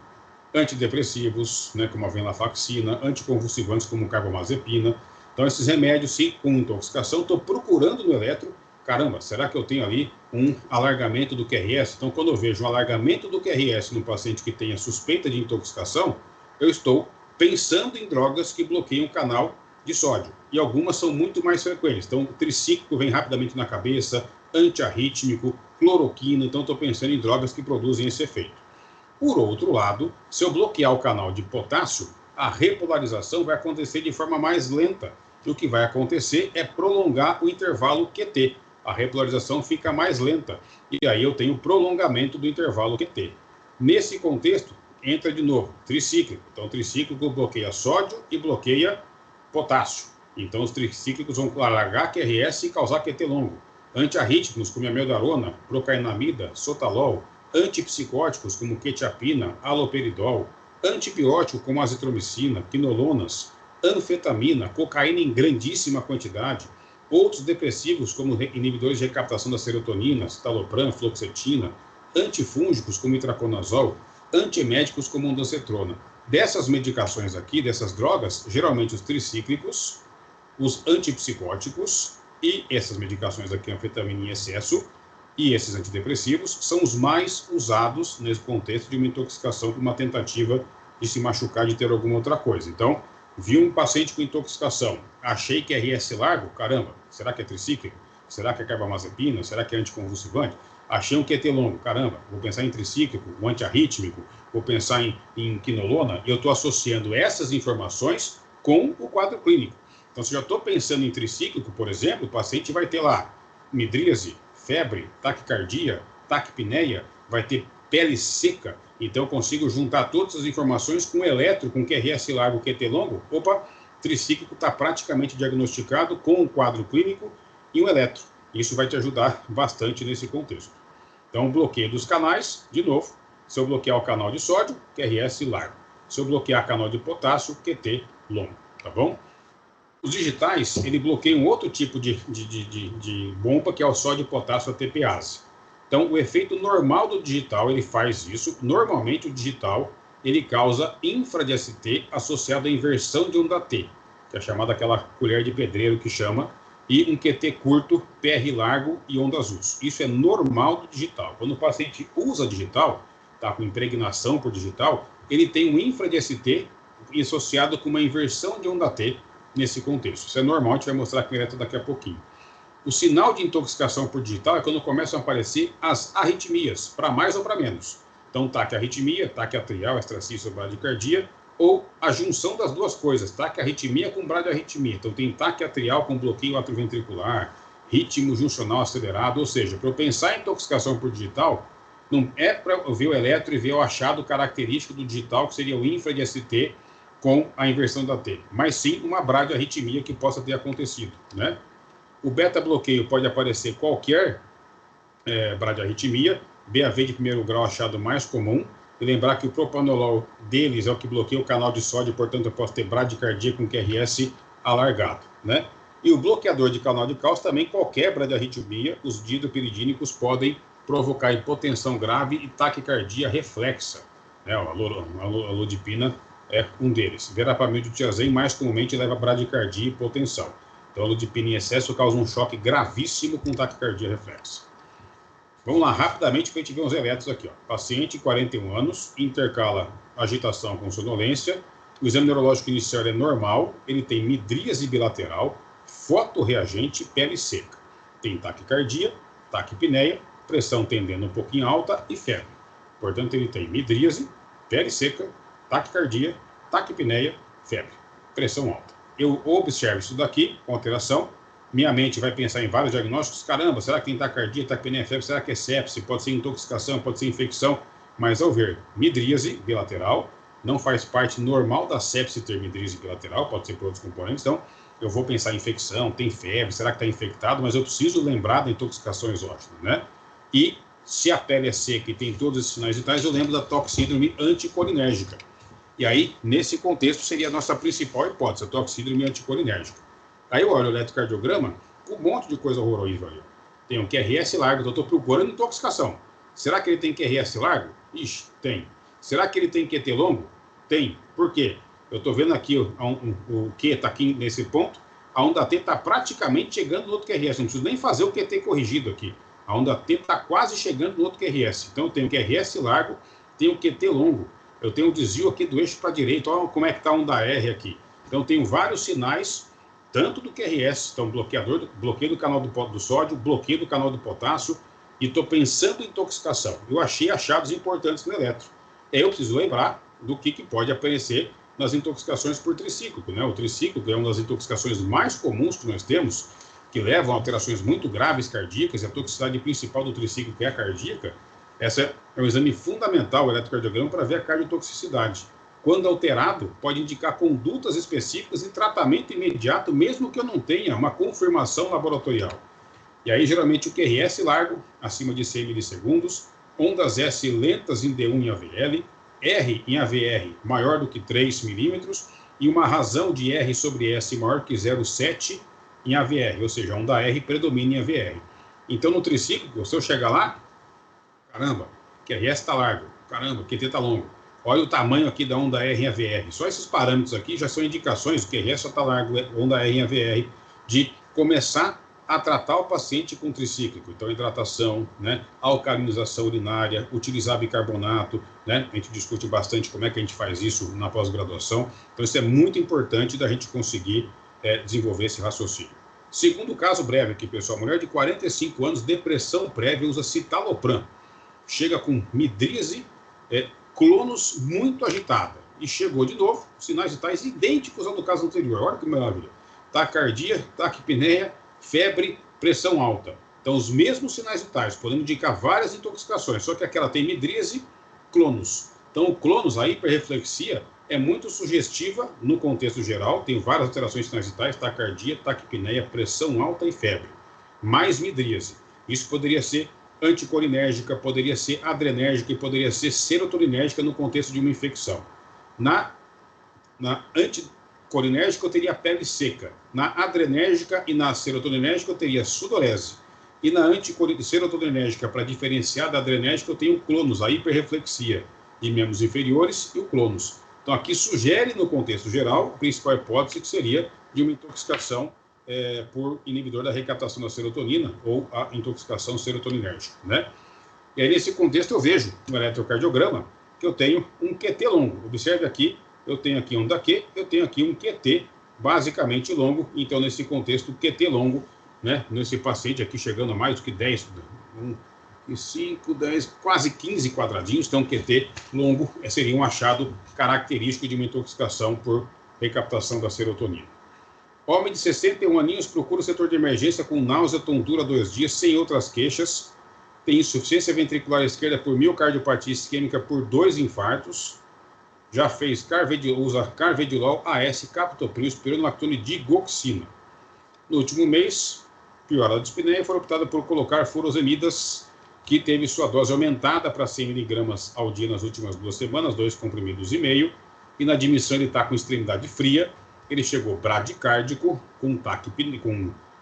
antidepressivos, né, como a venlafaxina, anticonvulsivantes, como carbamazepina. Então, esses remédios, se com intoxicação, estou procurando no eletro, caramba, será que eu tenho ali um alargamento do QRS? Então, quando eu vejo um alargamento do QRS no paciente que tenha suspeita de intoxicação, eu estou pensando em drogas que bloqueiam o canal de sódio. E algumas são muito mais frequentes. Então, o tricíclico vem rapidamente na cabeça, antiarrítmico, cloroquina. Então, estou pensando em drogas que produzem esse efeito. Por outro lado, se eu bloquear o canal de potássio, a repolarização vai acontecer de forma mais lenta. E o que vai acontecer é prolongar o intervalo QT. A repolarização fica mais lenta. E aí eu tenho prolongamento do intervalo QT. Nesse contexto, entra de novo tricíclico. Então, o tricíclico bloqueia sódio e bloqueia potássio. Então, os tricíclicos vão alargar QRS e causar QT longo. Antiarrítmicos, como a amiodarona, procainamida, sotalol, antipsicóticos, como quetiapina, haloperidol, antibiótico, como azitromicina, quinolonas, anfetamina, cocaína em grandíssima quantidade, outros depressivos, como inibidores de recaptação da serotonina, citalopram, fluoxetina, antifúngicos, como itraconazol, antieméticos, como ondansetrona. Dessas medicações aqui, dessas drogas, geralmente os tricíclicos, os antipsicóticos e essas medicações aqui, anfetamina em excesso, e esses antidepressivos são os mais usados nesse contexto de uma intoxicação, com uma tentativa de se machucar, de ter alguma outra coisa. Então, vi um paciente com intoxicação, achei que é RS largo, caramba, será que é tricíclico? Será que é carbamazepina? Será que é anticonvulsivante? Achei um QT longo, caramba, vou pensar em tricíclico, um antiarrítmico, vou pensar em quinolona, e eu estou associando essas informações com o quadro clínico. Então, se eu já estou pensando em tricíclico, por exemplo, o paciente vai ter lá midríase, febre, taquicardia, taquipneia, vai ter pele seca. Então, eu consigo juntar todas as informações com eletro, com QRS largo, QT longo. Opa, tricíclico está praticamente diagnosticado com um quadro clínico e um eletro. Isso vai te ajudar bastante nesse contexto. Então, bloqueio dos canais, de novo, se eu bloquear o canal de sódio, QRS largo. Se eu bloquear o canal de potássio, QT longo, tá bom? Os digitais, ele bloqueia um outro tipo de bomba, que é o sódio potássio ATPase. Então, o efeito normal do digital, ele faz isso. Normalmente, o digital, ele causa infra de ST associado à inversão de onda T, que é chamada aquela colher de pedreiro que chama, e um QT curto, PR largo e ondas azuis. Isso é normal do digital. Quando o paciente usa digital, tá com impregnação por digital, ele tem um infra de ST associado com uma inversão de onda T nesse contexto. Isso é normal, a gente vai mostrar aqui direto daqui a pouquinho. O sinal de intoxicação por digital é quando começam a aparecer as arritmias, para mais ou para menos. Então, taquiarritmia, taque atrial, extracístole, bradicardia, ou a junção das duas coisas, taquiarritmia com bradiarritmia. Então, tem taque atrial com bloqueio atrioventricular, ritmo juncional acelerado, ou seja, para eu pensar em intoxicação por digital, não é para eu ver o eletro e ver o achado característico do digital, que seria o infra de ST com a inversão da T, mas sim uma bradiarritmia que possa ter acontecido, né? O beta-bloqueio pode aparecer qualquer bradiarritmia, BAV de primeiro grau achado mais comum, e lembrar que o propanolol deles é o que bloqueia o canal de sódio, portanto eu posso ter bradicardia com QRS alargado, né? E o bloqueador de canal de cálcio também, qualquer bradiarritmia, os dihidropiridínicos podem provocar hipotensão grave e taquicardia reflexa, né? A lodipina é um deles. Verapamil de tiazem mais comumente leva a bradicardia e hipotensão. Então, a lodipina em excesso causa um choque gravíssimo com taquicardia reflexa. Vamos lá, rapidamente, para a gente ver uns eletros aqui. Ó. Paciente, 41 anos, intercala agitação com sonolência. O exame neurológico inicial é normal. Ele tem midríase bilateral, fotorreagente, pele seca. Tem taquicardia, taquipneia, pressão tendendo um pouquinho alta e febre. Portanto, ele tem midríase, pele seca, taquicardia, taquipneia, febre, pressão alta. Eu observo isso daqui, com alteração, minha mente vai pensar em vários diagnósticos, caramba, será que tem taquicardia, taquipneia, febre, será que é sepse, pode ser intoxicação, pode ser infecção, mas ao ver midríase bilateral, não faz parte normal da sepse ter midríase bilateral, pode ser por outros componentes, então eu vou pensar em infecção, tem febre, será que está infectado, mas eu preciso lembrar da intoxicação exógena, né? E se a pele é seca e tem todos esses sinais vitais, eu lembro da toxíndrome anticolinérgica. E aí, nesse contexto, seria a nossa principal hipótese, a toxíndrome anticolinérgica. Aí eu olho o eletrocardiograma, um monte de coisa horrorosa ali. Tem um QRS largo, então eu estou procurando intoxicação. Será que ele tem QRS largo? Ixi, tem. Será que ele tem QT longo? Tem. Por quê? Eu estou vendo aqui o Q está aqui nesse ponto, a onda T está praticamente chegando no outro QRS, não preciso nem fazer o QT corrigido aqui. A onda T está quase chegando no outro QRS. Então eu tenho QRS largo, tenho QT longo. Eu tenho um desvio aqui do eixo para a direita, olha como é que está a onda R aqui. Então, eu tenho vários sinais, tanto do QRS, então bloqueio do canal do sódio, bloqueio do canal do potássio, e estou pensando em intoxicação. Eu achei achados importantes no eletro. Eu preciso lembrar do que pode aparecer nas intoxicações por tricíclico, né? O tricíclico é uma das intoxicações mais comuns que nós temos, que levam a alterações muito graves cardíacas, e a toxicidade principal do tricíclico é a cardíaca. Essa é um exame fundamental, o eletrocardiograma, para ver a cardiotoxicidade. Quando alterado, pode indicar condutas específicas e tratamento imediato, mesmo que eu não tenha uma confirmação laboratorial. E aí, geralmente, o QRS largo, acima de 100 milissegundos, ondas S lentas em D1 e AVL, R em AVR maior do que 3 milímetros e uma razão de R sobre S maior que 0,7 em AVR, ou seja, a onda R predomina em AVR. Então, no tricíclico, se eu chegar lá, caramba, QRS está largo, caramba, QT está longo. Olha o tamanho aqui da onda R em AVR. Só esses parâmetros aqui já são indicações, o QRS está largo, onda R em AVR, de começar a tratar o paciente com tricíclico. Então, hidratação, né, alcalinização urinária, utilizar bicarbonato, né, a gente discute bastante como é que a gente faz isso na pós-graduação. Então, isso é muito importante da gente conseguir desenvolver esse raciocínio. Segundo caso breve aqui, pessoal, mulher de 45 anos, depressão prévia, usa citalopram. Chega com midríase, clonus muito agitada. E chegou de novo, sinais vitais idênticos ao do caso anterior. Olha que maravilha. Taquicardia, taquipneia, febre, pressão alta. Então, os mesmos sinais vitais, podemos indicar várias intoxicações, só que aquela tem midríase, clonus. Então, o clonus, a hiperreflexia, é muito sugestiva no contexto geral, tem várias alterações sinais vitais, taquicardia, taquipneia, pressão alta e febre. Mais midríase. Isso poderia ser anticolinérgica, poderia ser adrenérgica e poderia ser serotoninérgica no contexto de uma infecção. Na anticolinérgica eu teria pele seca. Na adrenérgica e na serotoninérgica eu teria sudorese. E na antiserotoninérgica, para diferenciar da adrenérgica, eu tenho o clonus, a hiperreflexia de membros inferiores e o clonus. Então aqui sugere no contexto geral, a principal hipótese que seria de uma intoxicação por inibidor da recaptação da serotonina ou a intoxicação serotoninérgica, né? E aí, nesse contexto, eu vejo no eletrocardiograma que eu tenho um QT longo. Observe aqui eu tenho aqui um daqui, eu tenho aqui um QT basicamente longo. Então, nesse contexto, QT longo, né, nesse paciente aqui chegando a mais do que 10, 5, 10, quase 15 quadradinhos, então QT longo seria um achado característico de uma intoxicação por recaptação da serotonina. Homem de 61 aninhos procura o setor de emergência com náusea, tontura 2 dias, sem outras queixas, tem insuficiência ventricular esquerda por miocardiopatia isquêmica por 2 infartos, já fez usa carvedilol, AS, captopril, espironolactone, digoxina. No último mês, piora da dispneia, foi optada por colocar furosemidas, que teve sua dose aumentada para 100 mg ao dia nas últimas 2 semanas, 2 comprimidos e meio, e na admissão ele está com extremidade fria, ele chegou bradicárdico, com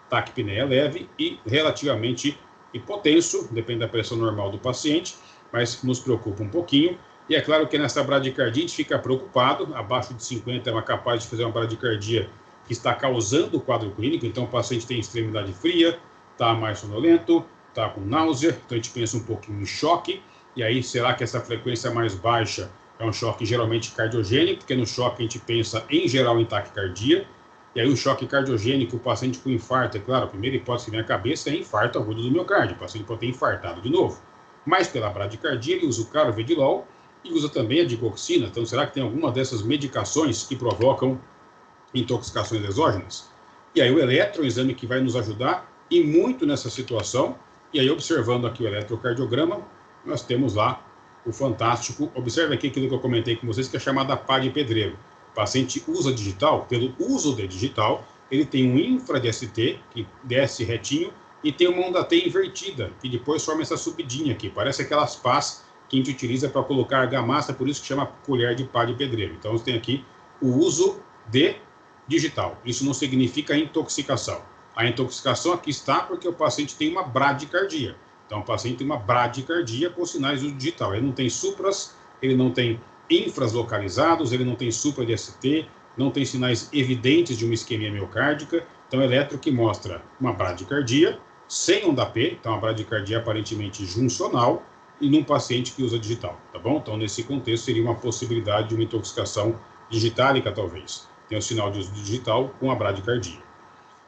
taquipneia leve e relativamente hipotenso, depende da pressão normal do paciente, mas nos preocupa um pouquinho. E é claro que nessa bradicardia a gente fica preocupado, abaixo de 50 é capaz de fazer uma bradicardia que está causando o quadro clínico, então o paciente tem extremidade fria, está mais sonolento, está com náusea, então a gente pensa um pouquinho em choque, e aí será que essa frequência mais baixa é um choque geralmente cardiogênico, porque no choque a gente pensa em geral em taquicardia, e aí o choque cardiogênico, o paciente com infarto, é claro, a primeira hipótese que vem à cabeça é infarto agudo do miocárdio, o paciente pode ter infartado de novo, mas pela bradicardia ele usa o carvedilol e usa também a digoxina, então será que tem alguma dessas medicações que provocam intoxicações exógenas? E aí o eletro é um exame que vai nos ajudar e muito nessa situação, e aí observando aqui o eletrocardiograma, nós temos lá o fantástico, observe aqui aquilo que eu comentei com vocês, que é chamada pá de pedreiro. O paciente usa digital, pelo uso de digital, ele tem um infra de ST, que desce retinho, e tem uma onda T invertida, que depois forma essa subidinha aqui, parece aquelas pás que a gente utiliza para colocar argamassa, por isso que chama colher de pá de pedreiro. Então, você tem aqui o uso de digital. Isso não significa intoxicação. A intoxicação aqui está porque o paciente tem uma bradicardia. Então, o paciente tem uma bradicardia com sinais do digital. Ele não tem supras, ele não tem infras localizados, ele não tem supra de ST, não tem sinais evidentes de uma isquemia miocárdica. Então, eletro que mostra uma bradicardia sem onda P, então, uma bradicardia aparentemente juncional, e num paciente que usa digital, tá bom? Então, nesse contexto, seria uma possibilidade de uma intoxicação digitálica, talvez. Tem o sinal de uso digital com a bradicardia.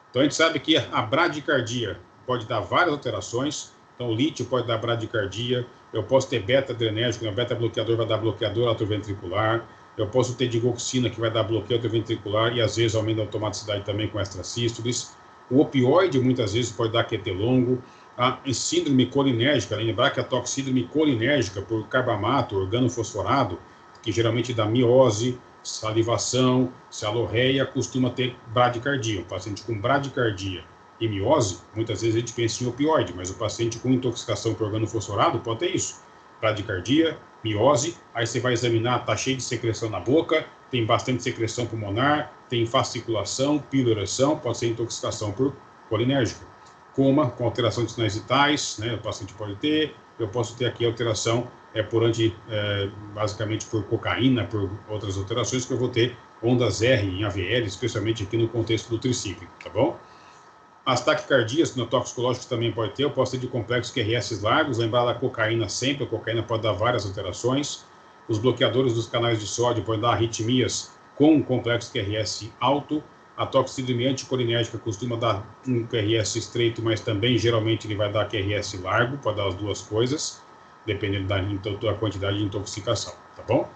Então, a gente sabe que a bradicardia pode dar várias alterações. Então, o lítio pode dar bradicardia. Eu posso ter beta-adrenérgico, o beta-bloqueador vai dar bloqueador atroventricular. Eu posso ter digoxina, que vai dar bloqueio atroventricular e, às vezes, aumenta a automaticidade também com extrasístoles. O opioide, muitas vezes, pode dar QT longo. A síndrome colinérgica, lembrar que a toxíndrome colinérgica por carbamato, organofosforado, que geralmente dá miose, salivação, salorreia, costuma ter bradicardia. O paciente com bradicardia e miose, muitas vezes a gente pensa em opioide, mas o paciente com intoxicação por organofosforado pode ter isso. Bradicardia, miose, aí você vai examinar, está cheio de secreção na boca, tem bastante secreção pulmonar, tem fasciculação, piloereção, pode ser intoxicação por colinérgica. Coma, com alteração de sinais vitais, né, o paciente pode ter. Eu posso ter aqui alteração basicamente por cocaína, por outras alterações, que eu vou ter ondas R em AVL, especialmente aqui no contexto do tricíclico, tá bom? As taquicardias no toxicológicos também pode ter, eu posso ter de complexos QRS largos, lembrar da cocaína sempre, a cocaína pode dar várias alterações. Os bloqueadores dos canais de sódio podem dar arritmias com complexo QRS alto. A toxíndrome anticolinérgica costuma dar um QRS estreito, mas também geralmente ele vai dar QRS largo, pode dar as duas coisas, dependendo da quantidade de intoxicação, tá bom?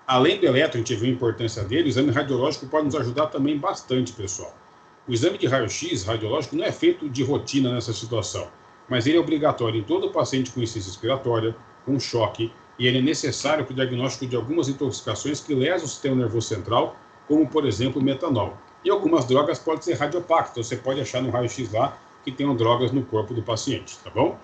Além do eletro, a gente viu a importância dele, o exame radiológico pode nos ajudar também bastante, pessoal. O exame de raio-x radiológico não é feito de rotina nessa situação, mas ele é obrigatório em todo paciente com insuficiência respiratória, com choque, e ele é necessário para o diagnóstico de algumas intoxicações que lesam o sistema nervoso central, como, por exemplo, o metanol. E algumas drogas podem ser radiopactas, então você pode achar no raio-x lá que tenham drogas no corpo do paciente, tá bom?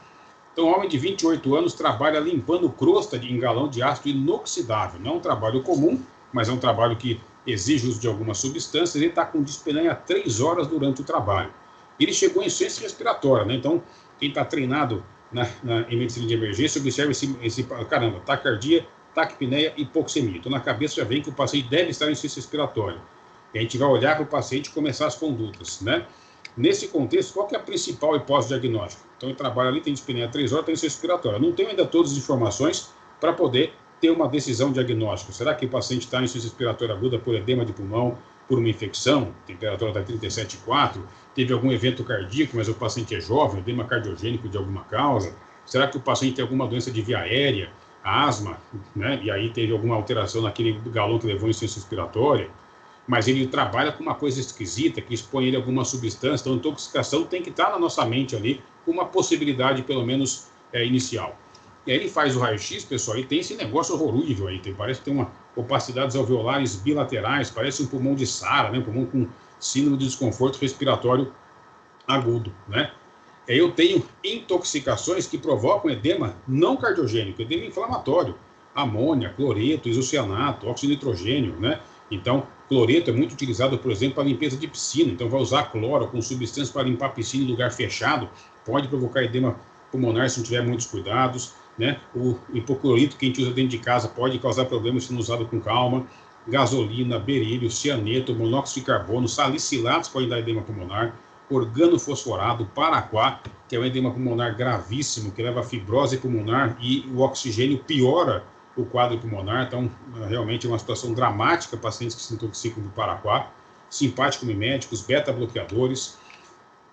Então, um homem de 28 anos trabalha limpando crosta em galão de ácido inoxidável. Não é um trabalho comum, mas é um trabalho que exige o uso de algumas substâncias. Ele está com dispneia 3 horas durante o trabalho. Ele chegou em insuficiência respiratória, né? Então, quem está treinado em medicina de emergência, observa caramba, taquicardia, taquipneia e hipoxemia. Então, na cabeça já vem que o paciente deve estar em insuficiência respiratória. E a gente vai olhar para o paciente e começar as condutas, né? Nesse contexto, qual que é a principal hipótese diagnóstica? Então, ele trabalha ali, tem dispneia 3 horas, tem insuficiência respiratória. Não tenho ainda todas as informações para poder ter uma decisão diagnóstica. Será que o paciente está em insuficiência respiratória aguda por edema de pulmão, por uma infecção, temperatura está 37,4, teve algum evento cardíaco, mas o paciente é jovem, edema cardiogênico de alguma causa? Será que o paciente tem alguma doença de via aérea, asma, né? E aí teve alguma alteração naquele galão que levou em insuficiência respiratória? Mas ele trabalha com uma coisa esquisita, que expõe ele a alguma substância, então a intoxicação tem que estar na nossa mente ali, com uma possibilidade, pelo menos, inicial. E aí ele faz o raio-x, pessoal, e tem esse negócio horrorível aí, parece que tem uma opacidades alveolares bilaterais, parece um pulmão de Sara, né? Um pulmão com síndrome de desconforto respiratório agudo, né? Eu tenho intoxicações que provocam edema não cardiogênico, edema inflamatório, amônia, cloreto, isocianato, óxido de nitrogênio, né? Então, cloreto é muito utilizado, por exemplo, para limpeza de piscina, então vai usar cloro com substâncias para limpar a piscina em lugar fechado, pode provocar edema pulmonar se não tiver muitos cuidados, né? O hipoclorito que a gente usa dentro de casa pode causar problemas se não usado com calma, gasolina, berílio, cianeto, monóxido de carbono, salicilatos podem dar edema pulmonar, organofosforado, paraquat, que é um edema pulmonar gravíssimo, que leva a fibrose pulmonar e o oxigênio piora o quadro pulmonar, então realmente é uma situação dramática, pacientes que se intoxicam do paraquat, simpático miméticos, beta-bloqueadores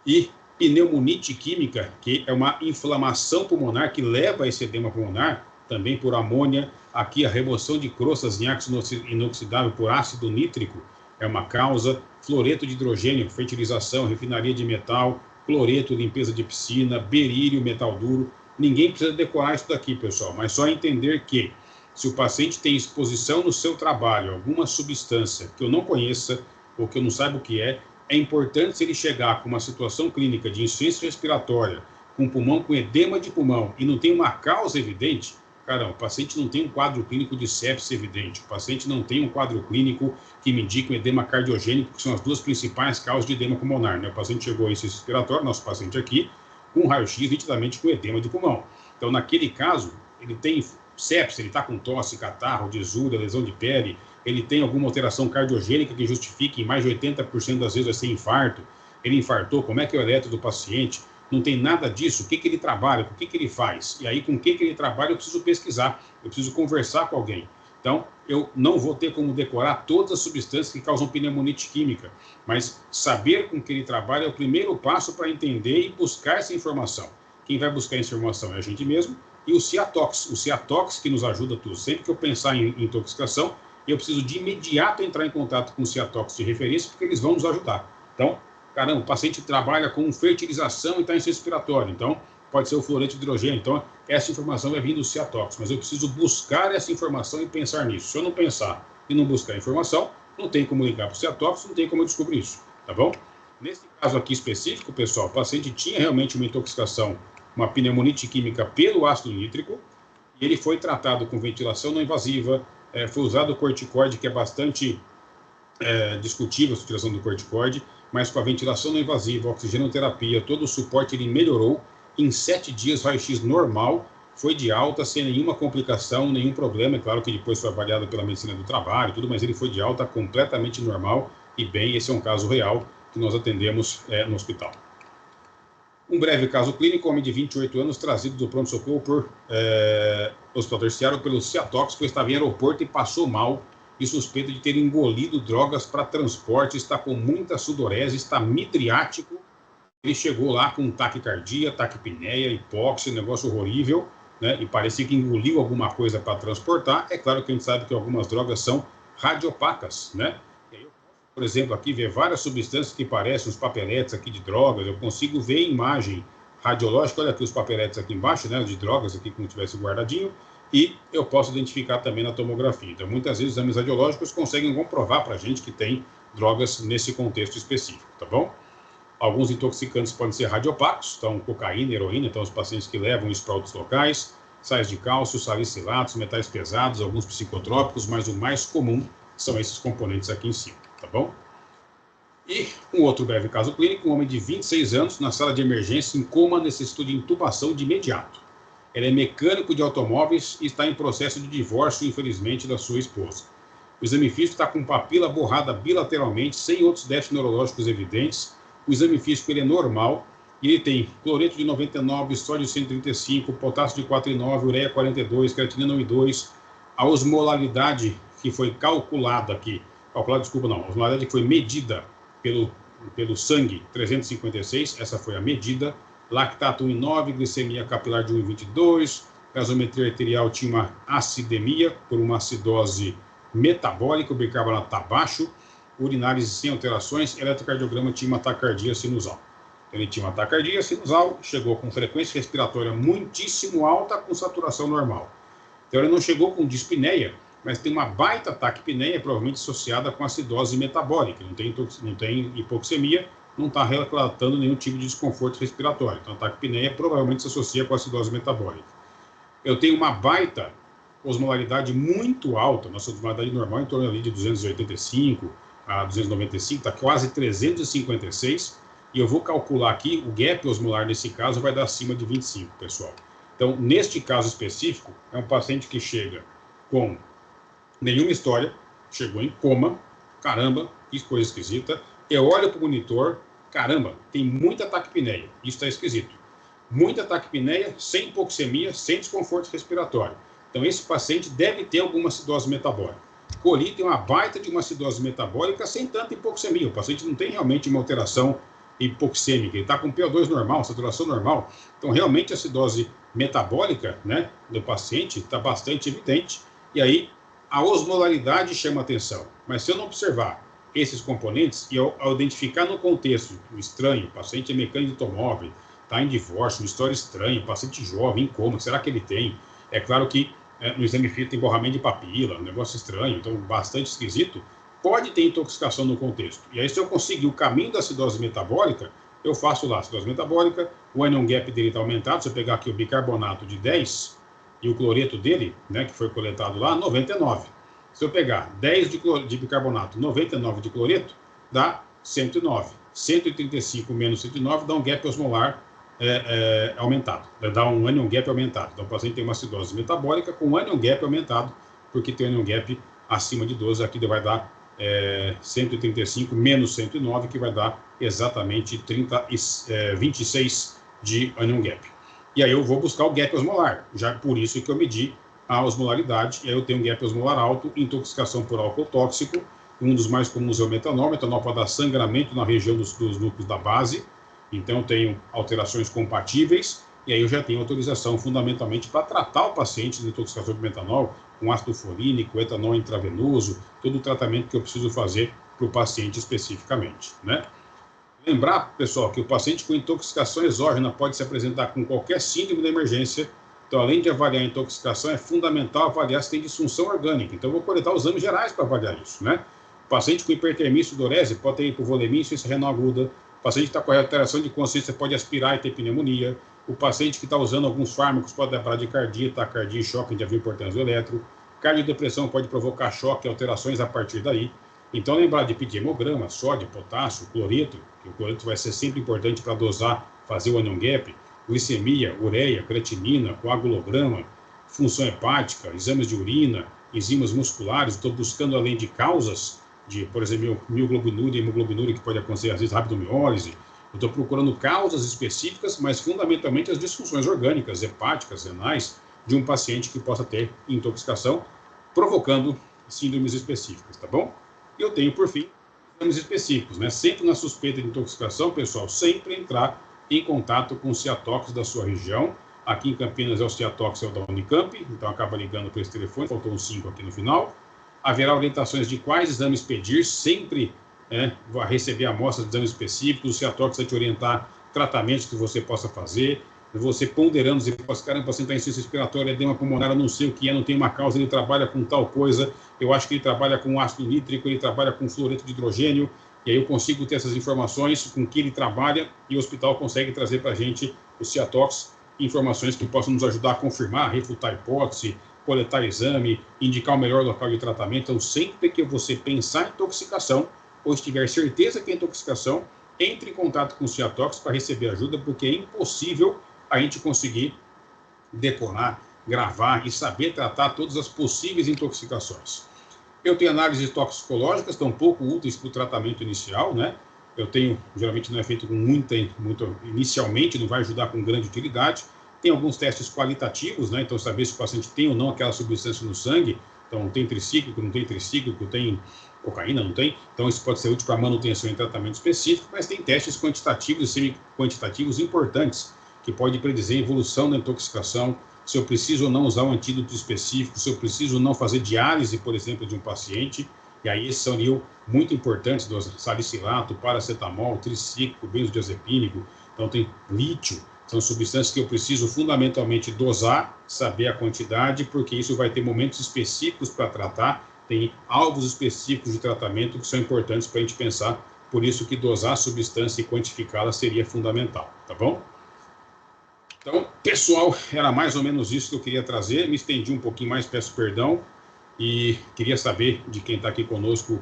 e pneumonite química, que é uma inflamação pulmonar que leva a esse edema pulmonar, também por amônia, aqui a remoção de crostas em ácido inoxidável por ácido nítrico, é uma causa, fluoreto de hidrogênio, fertilização, refinaria de metal, cloreto, limpeza de piscina, berílio, metal duro. Ninguém precisa decorar isso daqui, pessoal, mas só entender que se o paciente tem exposição no seu trabalho a alguma substância que eu não conheça ou que eu não saiba o que é importante se ele chegar com uma situação clínica de insuficiência respiratória, com pulmão com edema de pulmão e não tem uma causa evidente, caramba, o paciente não tem um quadro clínico de sepsis evidente, o paciente não tem um quadro clínico que me indique um edema cardiogênico, que são as duas principais causas de edema pulmonar, né? O paciente chegou em insuficiência respiratória, nosso paciente aqui, com raio-x nitidamente com edema de pulmão. Então, naquele caso, ele tem sepsis, ele está com tosse, catarro, desúria, lesão de pele, ele tem alguma alteração cardiogênica que justifique em mais de 80% das vezes vai ser infarto, ele infartou, como é que é o eletro do paciente? Não tem nada disso, o que ele trabalha, o que ele faz? E aí, com o que ele trabalha, eu preciso pesquisar, eu preciso conversar com alguém. Então, eu não vou ter como decorar todas as substâncias que causam pneumonite química, mas saber com que ele trabalha é o primeiro passo para entender e buscar essa informação. Quem vai buscar essa informação é a gente mesmo, e o Ciatox que nos ajuda tudo. Sempre que eu pensar em intoxicação, eu preciso de imediato entrar em contato com o Ciatox de referência, porque eles vão nos ajudar. Então, caramba, o paciente trabalha com fertilização e está em insuficiência respiratória, então pode ser o fluoreto de hidrogênio, então essa informação vai vir do Ciatox, mas eu preciso buscar essa informação e pensar nisso. Se eu não pensar e não buscar a informação, não tem como ligar para o Ciatox, não tem como eu descobrir isso, tá bom? Nesse caso aqui específico, pessoal, o paciente tinha realmente uma intoxicação, uma pneumonite química pelo ácido nítrico, e ele foi tratado com ventilação não invasiva, foi usado o corticoide, que é bastante discutível a utilização do corticoide, mas com a ventilação não invasiva, oxigenoterapia, todo o suporte ele melhorou. Em 7 dias, raio-x normal, foi de alta, sem nenhuma complicação, nenhum problema. É claro que depois foi avaliado pela medicina do trabalho, tudo, mas ele foi de alta, completamente normal e bem. Esse é um caso real que nós atendemos no hospital. Um breve caso clínico, homem de 28 anos, trazido do pronto-socorro por hospital terciário pelo Ciatox, pois estava em aeroporto e passou mal e suspeita de ter engolido drogas para transporte, está com muita sudorese, está midriático. Ele chegou lá com taquicardia, taquipneia, hipóxia, negócio horrível, né? E parecia que engoliu alguma coisa para transportar. É claro que a gente sabe que algumas drogas são radiopacas, né? E aí eu posso, por exemplo, aqui ver várias substâncias que parecem uns papeletes aqui de drogas. Eu consigo ver imagem radiológica, olha aqui os papeletes aqui embaixo, né? De drogas aqui como tivesse guardadinho. E eu posso identificar também na tomografia. Então, muitas vezes, exames radiológicos conseguem comprovar para a gente que tem drogas nesse contexto específico, tá bom? Alguns intoxicantes podem ser radiopacos, então cocaína, heroína, então os pacientes que levam isso para outros locais, sais de cálcio, salicilatos, metais pesados, alguns psicotrópicos, mas o mais comum são esses componentes aqui em cima, tá bom? E um outro breve caso clínico, um homem de 26 anos, na sala de emergência, em coma, necessitou de intubação de imediato. Ele é mecânico de automóveis e está em processo de divórcio, infelizmente, da sua esposa. O exame físico está com papila borrada bilateralmente, sem outros déficits neurológicos evidentes. O exame físico ele é normal e ele tem cloreto de 99, sódio de 135, potássio de 4,9, ureia 42, creatinina 1,2, a osmolaridade que foi calculada aqui, desculpa, não, a osmolaridade que foi medida pelo sangue, 356, essa foi a medida, lactato 1,9, glicemia capilar de 1,22, gasometria arterial tinha uma acidemia por uma acidose metabólica, o bicarbonato está baixo, urinálise sem alterações, eletrocardiograma tinha uma taquicardia sinusal. Ele tinha uma taquicardia sinusal, chegou com frequência respiratória muitíssimo alta, com saturação normal. Então ele não chegou com dispneia, mas tem uma baita taquipneia, provavelmente associada com acidose metabólica, não tem hipoxemia, não está relatando nenhum tipo de desconforto respiratório. Então a taquipneia provavelmente se associa com acidose metabólica. Eu tenho uma baita osmolaridade muito alta, nossa osmolaridade normal em torno ali de 285 a 295, está quase 356, e eu vou calcular aqui, o gap osmolar nesse caso vai dar acima de 25, pessoal. Então, neste caso específico, é um paciente que chega com nenhuma história, chegou em coma, caramba, que coisa esquisita, eu olho para o monitor, caramba, tem muita taquipneia, isso está esquisito. Muita taquipneia, sem hipoxemia, sem desconforto respiratório. Então, esse paciente deve ter alguma acidose metabólica. Coli tem uma baita de uma acidose metabólica sem tanta hipoxemia. O paciente não tem realmente uma alteração hipoxêmica, ele está com PO2 normal, saturação normal. Então, realmente, a acidose metabólica, né, do paciente está bastante evidente. E aí, a osmolaridade chama atenção. Mas se eu não observar esses componentes e ao identificar no contexto estranho, o paciente é mecânico de automóvel, está em divórcio, uma história estranha, paciente jovem, em coma, será que ele tem? É claro que no exame físico tem borramento de papila, um negócio estranho, então bastante esquisito, pode ter intoxicação no contexto. E aí, se eu conseguir o caminho da acidose metabólica, eu faço lá a acidose metabólica, o anion gap dele está aumentado, se eu pegar aqui o bicarbonato de 10 e o cloreto dele, né, que foi coletado lá, 99. Se eu pegar 10 de bicarbonato, 99 de cloreto, dá 109. 135 menos 109 dá um gap osmolar aumentado, dá um anion gap aumentado. Então, o paciente tem uma acidose metabólica com anion gap aumentado, porque tem anion gap acima de 12, aqui vai dar 135 menos 109, que vai dar exatamente 26 de anion gap. E aí eu vou buscar o gap osmolar, já por isso que eu medi a osmolaridade, e aí eu tenho um gap osmolar alto, intoxicação por álcool tóxico, um dos mais comuns é o metanol pode dar sangramento na região dos núcleos da base, então eu tenho alterações compatíveis, e aí eu já tenho autorização fundamentalmente para tratar o paciente de intoxicação por metanol, com ácido folínico, etanol intravenoso, todo o tratamento que eu preciso fazer para o paciente especificamente, né? Lembrar, pessoal, que o paciente com intoxicação exógena pode se apresentar com qualquer síndrome da emergência. Então, além de avaliar a intoxicação, é fundamental avaliar se tem disfunção orgânica. Então, eu vou coletar os exames gerais para avaliar isso, né? O paciente com hipertermia e sudorese pode ter hipovolemia e insuficiência renal aguda. O paciente que está com alteração de consciência pode aspirar e ter pneumonia. O paciente que está usando alguns fármacos pode dar bradicardia, taquicardia e choque, a gente já viu a importância do eletro. Cardiodepressão pode provocar choque e alterações a partir daí. Então, lembrar de pedir hemograma, sódio, potássio, cloreto, que o cloreto vai ser sempre importante para dosar, fazer o anion gap, glicemia, ureia, creatinina, coagulograma, função hepática, exames de urina, enzimas musculares. Estou buscando, além de causas, de, por exemplo, mioglobinúria e hemoglobinúria, que pode acontecer, às vezes, rabdomiólise. Eu estou procurando causas específicas, mas fundamentalmente as disfunções orgânicas, hepáticas, renais, de um paciente que possa ter intoxicação, provocando síndromes específicas, tá bom? E eu tenho, por fim, exames específicos, né? Sempre na suspeita de intoxicação, pessoal, sempre entrar em contato com o Ciatox da sua região. Aqui em Campinas é o Ciatox, é o da Unicamp, então acaba ligando para esse telefone, faltou uns 5 aqui no final. Haverá orientações de quais exames pedir, sempre vai receber amostras de exames específicos, o Ciatox vai te orientar tratamentos que você possa fazer, você ponderando, você pode, caramba, o paciente está em insuficiência respiratória, edema pulmonar, eu não sei o que é, não tem uma causa, ele trabalha com tal coisa, eu acho que ele trabalha com ácido nítrico, ele trabalha com fluoreto de hidrogênio, e aí eu consigo ter essas informações com que ele trabalha, e o hospital consegue trazer para a gente, o Ciatox, informações que possam nos ajudar a confirmar, refutar a hipótese, coletar exame, indicar o melhor local de tratamento. Então, sempre que você pensar em intoxicação, ou estiver certeza que é intoxicação, entre em contato com o Ciatox para receber ajuda, porque é impossível a gente conseguir decorar, gravar e saber tratar todas as possíveis intoxicações. Eu tenho análises toxicológicas, estão pouco úteis para o tratamento inicial, né? Eu tenho, geralmente não é feito com inicialmente, não vai ajudar com grande utilidade, Tem alguns testes qualitativos, né? Então, saber se o paciente tem ou não aquela substância no sangue. Então, tem tricíclico, não tem tricíclico, tem cocaína, não tem. Então, isso pode ser útil para manutenção em tratamento específico, mas tem testes quantitativos e semi-quantitativos importantes, que pode predizer a evolução da intoxicação, se eu preciso ou não usar um antídoto específico, se eu preciso ou não fazer diálise, por exemplo, de um paciente. E aí, esses seriam muito importantes, do salicilato, paracetamol, tricíclico, benzodiazepínico. Então, tem lítio. São substâncias que eu preciso fundamentalmente dosar, saber a quantidade, porque isso vai ter momentos específicos para tratar, tem alvos específicos de tratamento que são importantes para a gente pensar, por isso que dosar a substância e quantificá-la seria fundamental, tá bom? Então, pessoal, era mais ou menos isso que eu queria trazer, me estendi um pouquinho mais, peço perdão, e queria saber de quem está aqui conosco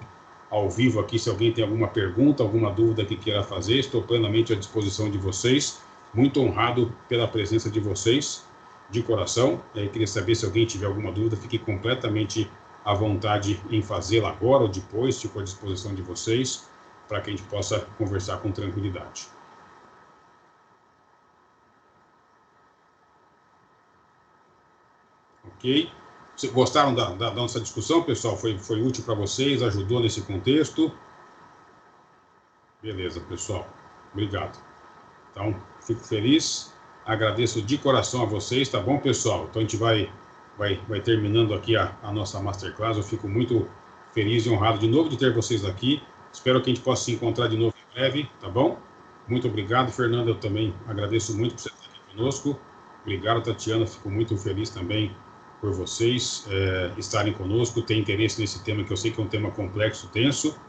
ao vivo aqui, se alguém tem alguma pergunta, alguma dúvida que queira fazer, estou plenamente à disposição de vocês. Muito honrado pela presença de vocês, de coração. Eu queria saber se alguém tiver alguma dúvida, fique completamente à vontade em fazê-la agora ou depois, fico à disposição de vocês, para que a gente possa conversar com tranquilidade. Ok? Gostaram da nossa discussão, pessoal? Foi útil para vocês? Ajudou nesse contexto? Beleza, pessoal. Obrigado. Então, fico feliz. Agradeço de coração a vocês, tá bom, pessoal? Então, a gente vai terminando aqui a nossa Masterclass. Eu fico muito feliz e honrado de novo de ter vocês aqui. Espero que a gente possa se encontrar de novo em breve, tá bom? Muito obrigado, Fernanda. Eu também agradeço muito por você estar aqui conosco. Obrigado, Tatiana. Fico muito feliz também por vocês estarem conosco, ter interesse nesse tema, que eu sei que é um tema complexo, tenso.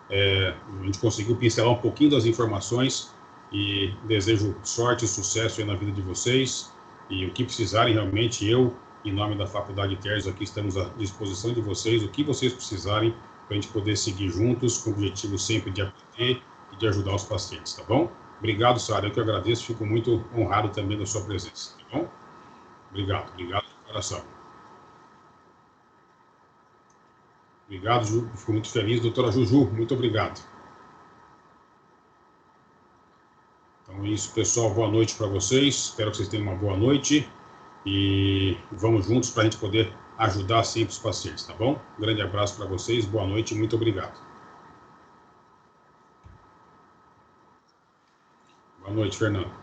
A gente conseguiu pincelar um pouquinho das informações e desejo sorte e sucesso aí na vida de vocês. E o que precisarem, realmente, eu, em nome da Faculdade Terres, aqui estamos à disposição de vocês, o que vocês precisarem, para a gente poder seguir juntos, com o objetivo sempre de aprender e de ajudar os pacientes, tá bom? Obrigado, Sara, eu que agradeço, fico muito honrado também da sua presença, tá bom? Obrigado de coração. Obrigado, Ju, fico muito feliz. Doutora Juju, muito obrigado. Então é isso, pessoal, boa noite para vocês, espero que vocês tenham uma boa noite e vamos juntos para a gente poder ajudar sempre os pacientes, tá bom? Um grande abraço para vocês, boa noite e muito obrigado. Boa noite, Fernando.